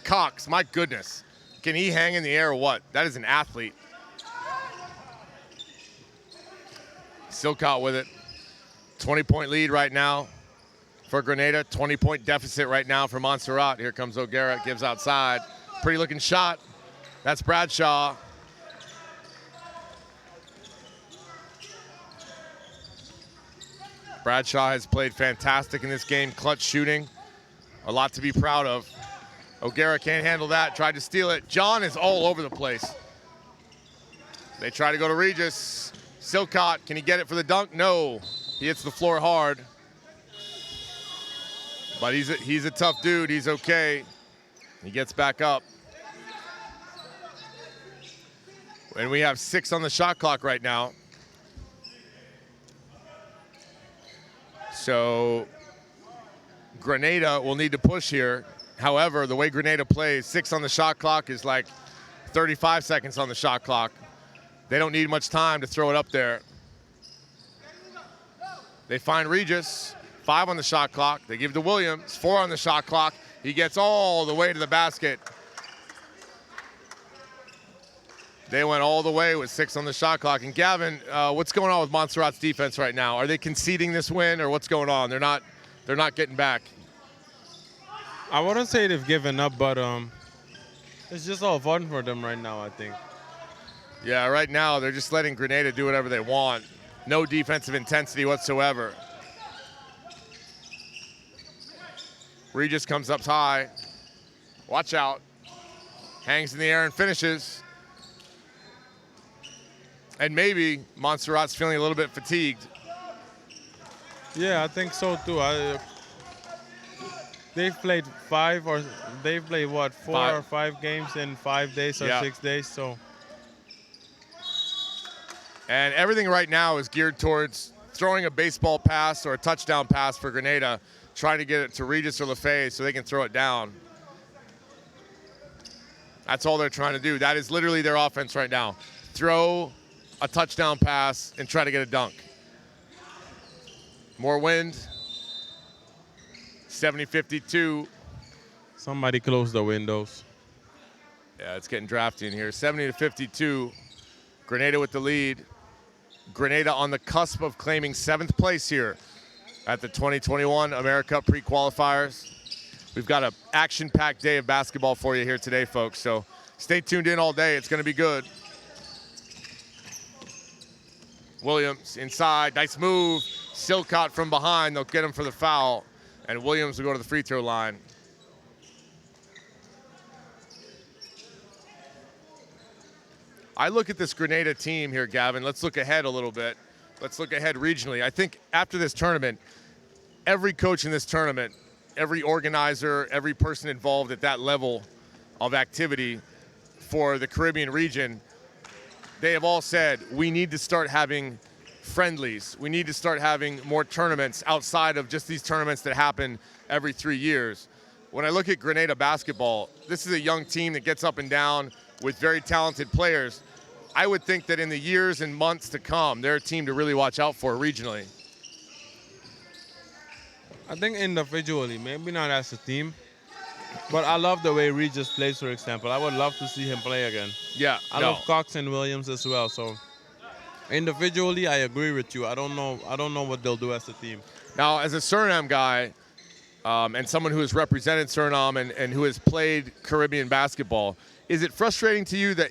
S3: Cox. My goodness. Can he hang in the air or what? That is an athlete. Silcott with it. 20-point lead right now for Grenada. 20-point deficit right now for Montserrat. Here comes O'Gara, gives outside. Pretty looking shot. That's Bradshaw. Bradshaw has played fantastic in this game. Clutch shooting. A lot to be proud of. O'Gara can't handle that. Tried to steal it. John is all over the place. They try to go to Regis. Silcott, can he get it for the dunk? No. He hits the floor hard. But he's a tough dude. He's okay. He gets back up. And we have 6 on the shot clock right now. So Grenada will need to push here. However, the way Grenada plays, 6 on the shot clock is like 35 seconds on the shot clock. They don't need much time to throw it up there. They find Regis, 5 on the shot clock. They give to Williams, 4 on the shot clock. He gets all the way to the basket. They went all the way with 6 on the shot clock. And Gavin, what's going on with Montserrat's defense right now? Are they conceding this win, or what's going on? They're not getting back.
S5: I wouldn't say they've given up, but it's just all fun for them right now, I think.
S3: Yeah, right now they're just letting Grenada do whatever they want. No defensive intensity whatsoever. Regis comes up high. Watch out. Hangs in the air and finishes. And maybe Montserrat's feeling a little bit fatigued.
S5: Yeah, I think so too. They've played 4 or 5 games in 5 days or 6 days, so.
S3: And everything right now is geared towards throwing a baseball pass or a touchdown pass for Grenada, trying to get it to Regis or LaFay so they can throw it down. That's all they're trying to do. That is literally their offense right now. Throw a touchdown pass and try to get a dunk. More wind. 70-52.
S5: Somebody close the windows.
S3: Yeah, it's getting drafty in here. 70-52. Grenada with the lead. Grenada on the cusp of claiming 7th place here at the 2021 AmeriCup Pre-Qualifiers. We've got an action-packed day of basketball for you here today, folks. So stay tuned in all day. It's going to be good. Williams inside. Nice move. Silcott from behind. They'll get him for the foul. And Williams will go to the free throw line. I look at this Grenada team here, Gavin. Let's look ahead a little bit. Let's look ahead regionally. I think after this tournament, every coach in this tournament, every organizer, every person involved at that level of activity for the Caribbean region, they have all said, we need to start having friendlies. We need to start having more tournaments outside of just these tournaments that happen every 3 years. When I look at Grenada basketball, this is a young team that gets up and down with very talented players. I would think that in the years and months to come, they're a team to really watch out for regionally.
S5: I think individually, maybe not as a team, but I love the way Regis plays, for example. I would love to see him play again.
S3: Yeah,
S5: I love Cox and Williams as well. So individually, I agree with you. I don't know what they'll do as a team.
S3: Now, as a Suriname guy, and someone who has represented Suriname and who has played Caribbean basketball, is it frustrating to you that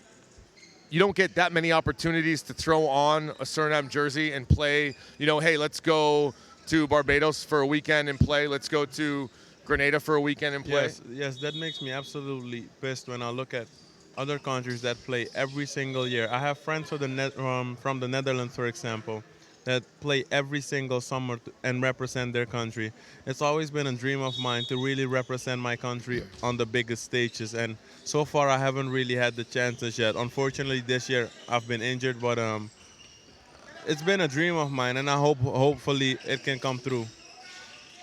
S3: you don't get that many opportunities to throw on a Suriname jersey and play, hey, let's go to Barbados for a weekend and play. Let's go to Grenada for a weekend and play.
S5: Yes, that makes me absolutely pissed when I look at other countries that play every single year. I have friends from the Netherlands, for example, that play every single summer and represent their country. It's always been a dream of mine to really represent my country on the biggest stages, and so far I haven't really had the chances yet. Unfortunately, this year I've been injured, but it's been a dream of mine, and I hopefully it can come through.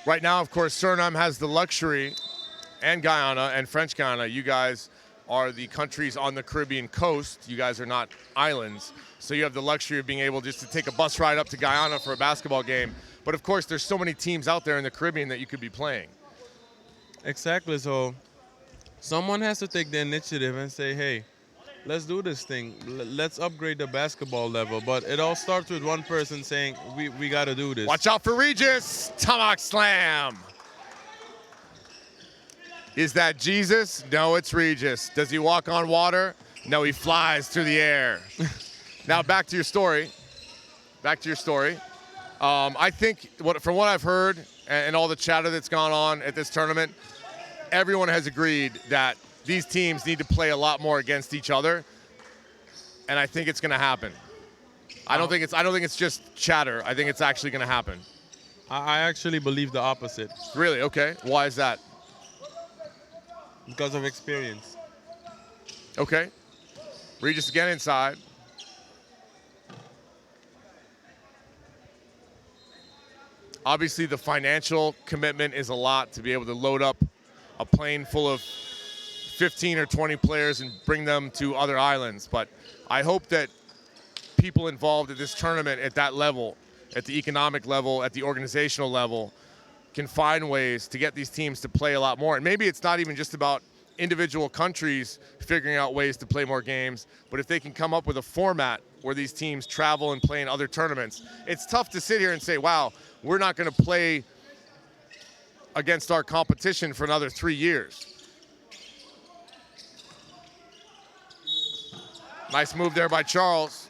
S3: Right now, of course, Suriname has the luxury, and Guyana and French Guiana. You guys are the countries on the Caribbean coast. You guys are not islands. So you have the luxury of being able just to take a bus ride up to Guyana for a basketball game. But of course, there's so many teams out there in the Caribbean that you could be playing.
S5: Exactly. So someone has to take the initiative and say, hey, let's do this thing. Let's upgrade the basketball level. But it all starts with one person saying, we got to do this.
S3: Watch out for Regis. Tomahawk slam. Is that Jesus? No, it's Regis. Does he walk on water? No, he flies through the air. Now back to your story. I think from what I've heard and all the chatter that's gone on at this tournament, everyone has agreed that these teams need to play a lot more against each other, and I think it's going to happen. I don't think it's just chatter. I think it's actually going to happen.
S5: I actually believe the opposite.
S3: Really? Okay. Why is that?
S5: Because of experience.
S3: Okay. Regis again inside. Obviously, the financial commitment is a lot to be able to load up a plane full of 15 or 20 players and bring them to other islands. But I hope that people involved at this tournament at that level, at the economic level, at the organizational level, can find ways to get these teams to play a lot more. And maybe it's not even just about individual countries figuring out ways to play more games, but if they can come up with a format where these teams travel and play in other tournaments. It's tough to sit here and say, wow, we're not going to play against our competition for another 3 years. Nice move there by Charles.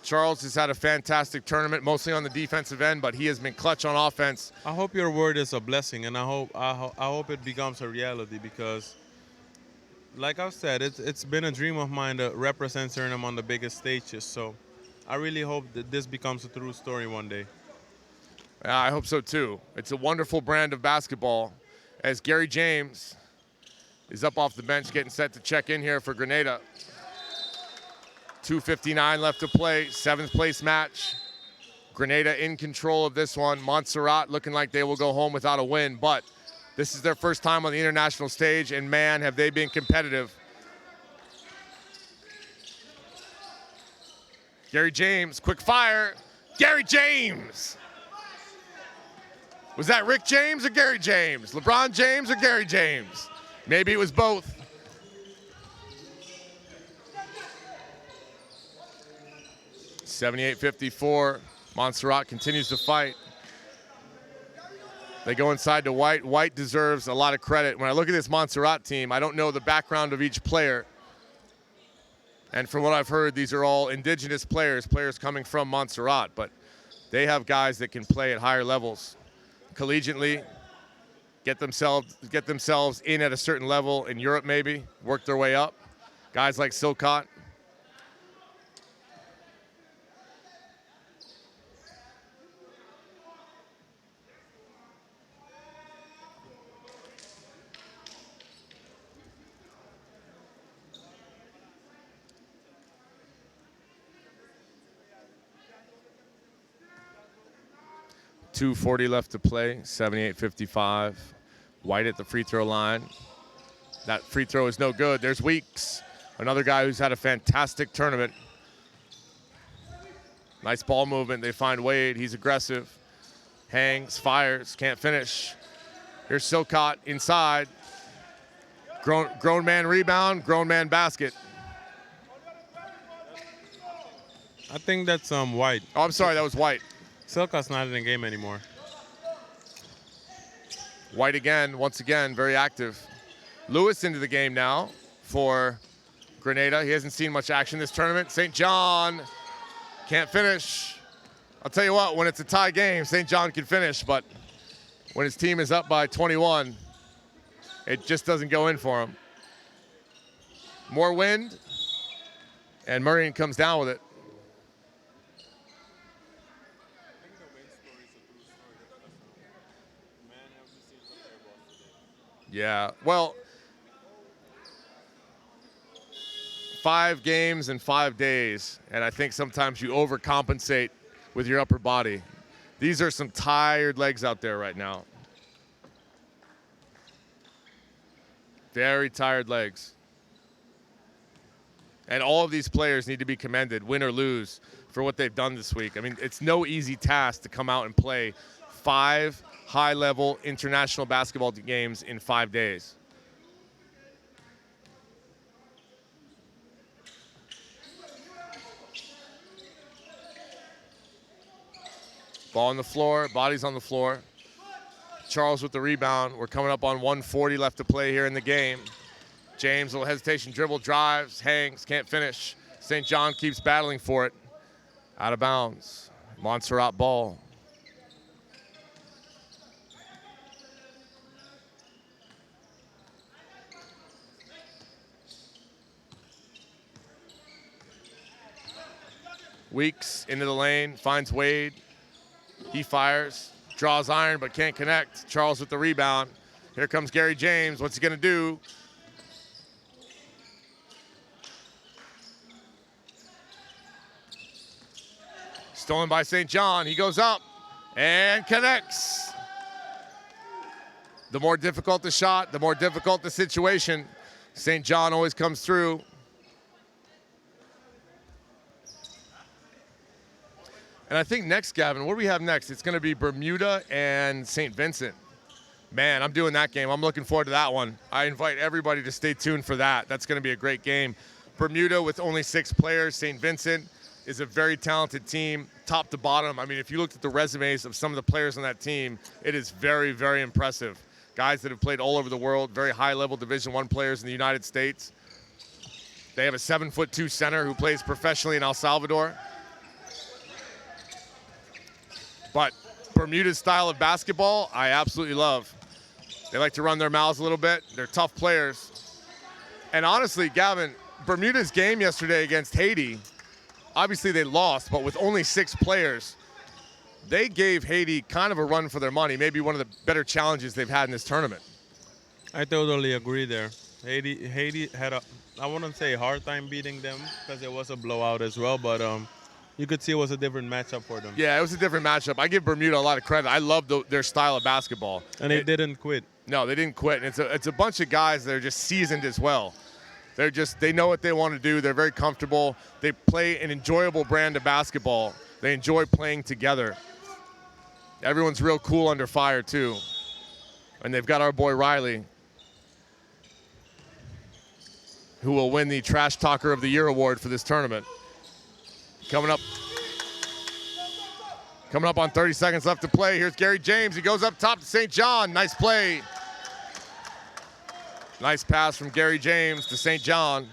S3: Charles has had a fantastic tournament, mostly on the defensive end, but he has been clutch on offense.
S5: I hope your word is a blessing, and I hope it becomes a reality because, like I've said, it's been a dream of mine to represent Suriname on the biggest stages. So I really hope that this becomes a true story one day.
S3: Yeah, I hope so too. It's a wonderful brand of basketball. As Gary James is up off the bench getting set to check in here for Grenada. 2:59 left to play, 7th place match. Grenada in control of this one. Montserrat looking like they will go home without a win, but this is their first time on the international stage, and man, have they been competitive. Gary James, quick fire. Gary James! Was that Rick James or Gary James? LeBron James or Gary James? Maybe it was both. (78-54). Montserrat continues to fight. They go inside to White. White deserves a lot of credit. When I look at this Montserrat team, I don't know the background of each player. And from what I've heard, these are all indigenous players, players coming from Montserrat, but they have guys that can play at higher levels. Collegiately, get themselves in at a certain level in Europe maybe, work their way up. Guys like Silcott. .240 left to play, 78-55. White at the free throw line. That free throw is no good. There's Weeks, another guy who's had a fantastic tournament. Nice ball movement. They find Wade. He's aggressive. Hangs, fires, can't finish. Here's Silcott inside. Grown man rebound, grown man basket.
S5: I think that's White.
S3: Oh, I'm sorry, that was White.
S5: Silcott's not in the game anymore.
S3: White again, once again, very active. Lewis into the game now for Grenada. He hasn't seen much action this tournament. St. John can't finish. I'll tell you what, when it's a tie game, St. John can finish, but when his team is up by 21, it just doesn't go in for him. More wind, and Murray comes down with it. Yeah, well, 5 games in 5 days, and I think sometimes you overcompensate with your upper body. These are some tired legs out there right now. Very tired legs. And all of these players need to be commended, win or lose, for what they've done this week. I mean, it's no easy task to come out and play 5 high-level international basketball games in 5 days. Ball on the floor, bodies on the floor. Charles with the rebound. We're coming up on 1:40 left to play here in the game. James, a little hesitation, dribble, drives, hangs, can't finish. St. John keeps battling for it. Out of bounds. Montserrat ball. Weeks into the lane, finds Wade. He fires, draws iron, but can't connect. Charles with the rebound. Here comes Gary James. What's he going to do? Stolen by St. John. He goes up and connects. The more difficult the shot, the more difficult the situation. St. John always comes through. And I think next, Gavin, what do we have next? It's going to be Bermuda and St. Vincent. Man, I'm doing that game. I'm looking forward to that one. I invite everybody to stay tuned for that. That's going to be a great game. Bermuda with only 6 players. St. Vincent is a very talented team, top to bottom. I mean, if you looked at the resumes of some of the players on that team, it is very, very impressive. Guys that have played all over the world, very high-level Division I players in the United States. They have a 7'2" center who plays professionally in El Salvador. But Bermuda's style of basketball, I absolutely love. They like to run their mouths a little bit. They're tough players. And honestly, Gavin, Bermuda's game yesterday against Haiti, obviously they lost, but with only 6 players, they gave Haiti kind of a run for their money, maybe one of the better challenges they've had in this tournament.
S5: I totally agree there. Haiti had a, I wouldn't say a hard time beating them because it was a blowout as well, but you could see it was a different matchup for them.
S3: Yeah, it was a different matchup. I give Bermuda a lot of credit. I love their style of basketball.
S5: And they didn't quit.
S3: No, they didn't quit. And it's a bunch of guys that are just seasoned as well. They know what they want to do. They're very comfortable. They play an enjoyable brand of basketball. They enjoy playing together. Everyone's real cool under fire, too. And they've got our boy Riley. who will win the Trash Talker of the Year award for this tournament. Coming up on 30 seconds left to play. Here's Gary James. He goes up top to St. John. Nice play. Nice pass from Gary James to St. John.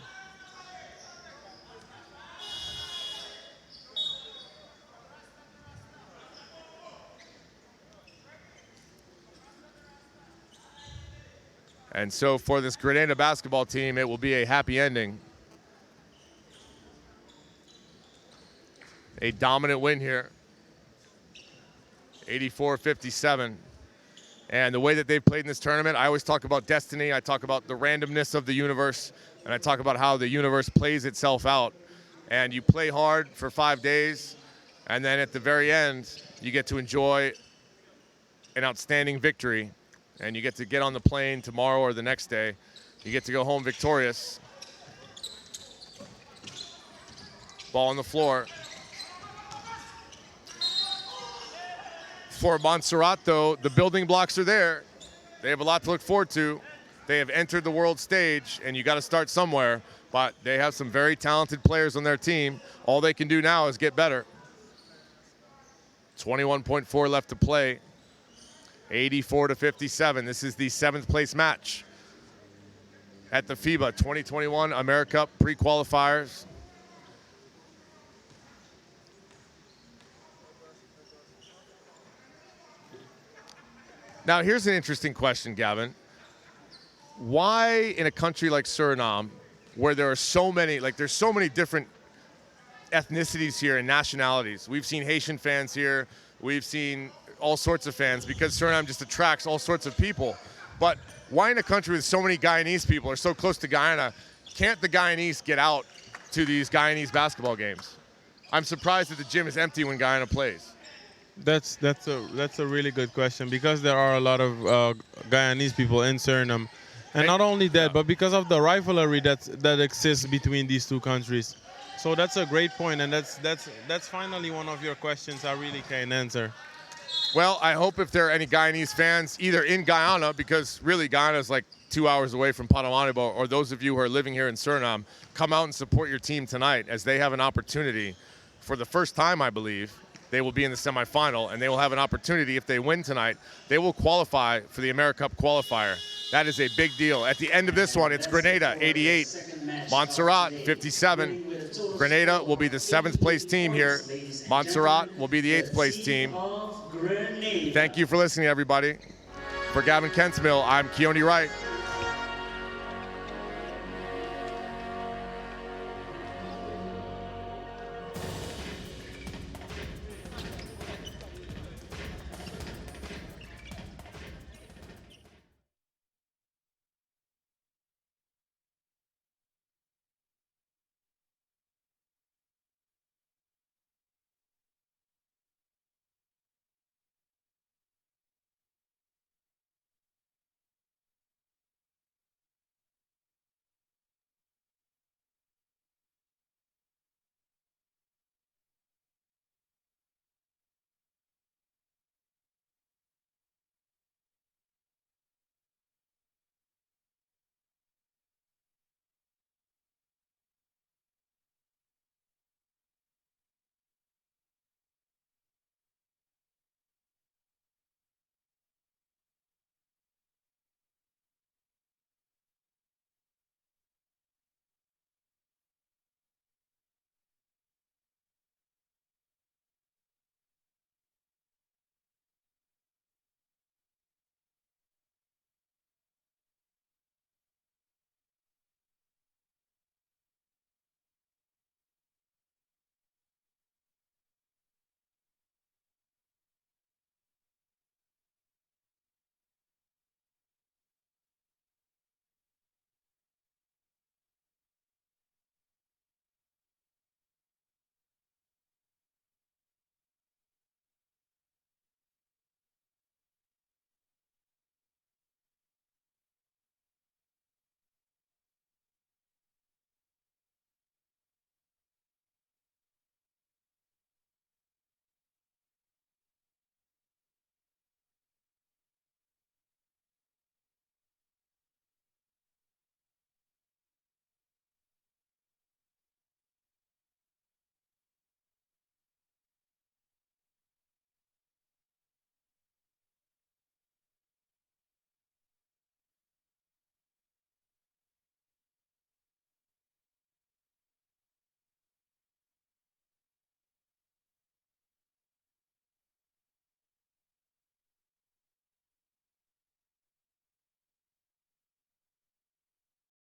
S3: And so for this Grenada basketball team, it will be a happy ending. A dominant win here. 84-57. And the way that they've played in this tournament, I always talk about destiny. I talk about the randomness of the universe. And I talk about how the universe plays itself out. And you play hard for 5 days. And then at the very end, you get to enjoy an outstanding victory. And you get to get on the plane tomorrow or the next day. You get to go home victorious. Ball on the floor. For Montserrat, though, the building blocks are there. They have a lot to look forward to. They have entered the world stage, and you got to start somewhere. But they have some very talented players on their team. All they can do now is get better. 21.4 left to play. 84-57. This is the 7th place match at the FIBA 2021 AmeriCup Pre-Qualifiers. Now, here's an interesting question, Gavin. Why in a country like Suriname, where there are so many, there's so many different ethnicities here and nationalities. We've seen Haitian fans here. We've seen all sorts of fans because Suriname just attracts all sorts of people. But why in a country with so many Guyanese people or so close to Guyana, can't the Guyanese get out to these Guyanese basketball games? I'm surprised that the gym is empty when Guyana plays.
S5: That's a really good question because there are a lot of Guyanese people in Suriname. And not only that, but because of the rivalry that exists between these two countries. So that's a great point, and that's finally one of your questions I really can answer.
S3: Well, I hope if there are any Guyanese fans, either in Guyana, because really Guyana is like 2 hours away from Paramaribo, or those of you who are living here in Suriname, come out and support your team tonight as they have an opportunity. For the first time, I believe, they will be in the semifinal, and they will have an opportunity. If they win tonight, they will qualify for the AmeriCup qualifier. That is a big deal. At the end of this one, it's Grenada, 88, Montserrat, 57. Grenada will be the 7th place team here. Montserrat will be the 8th place team. Thank you for listening, everybody. For Gavin Kensmill, I'm Keone Wright.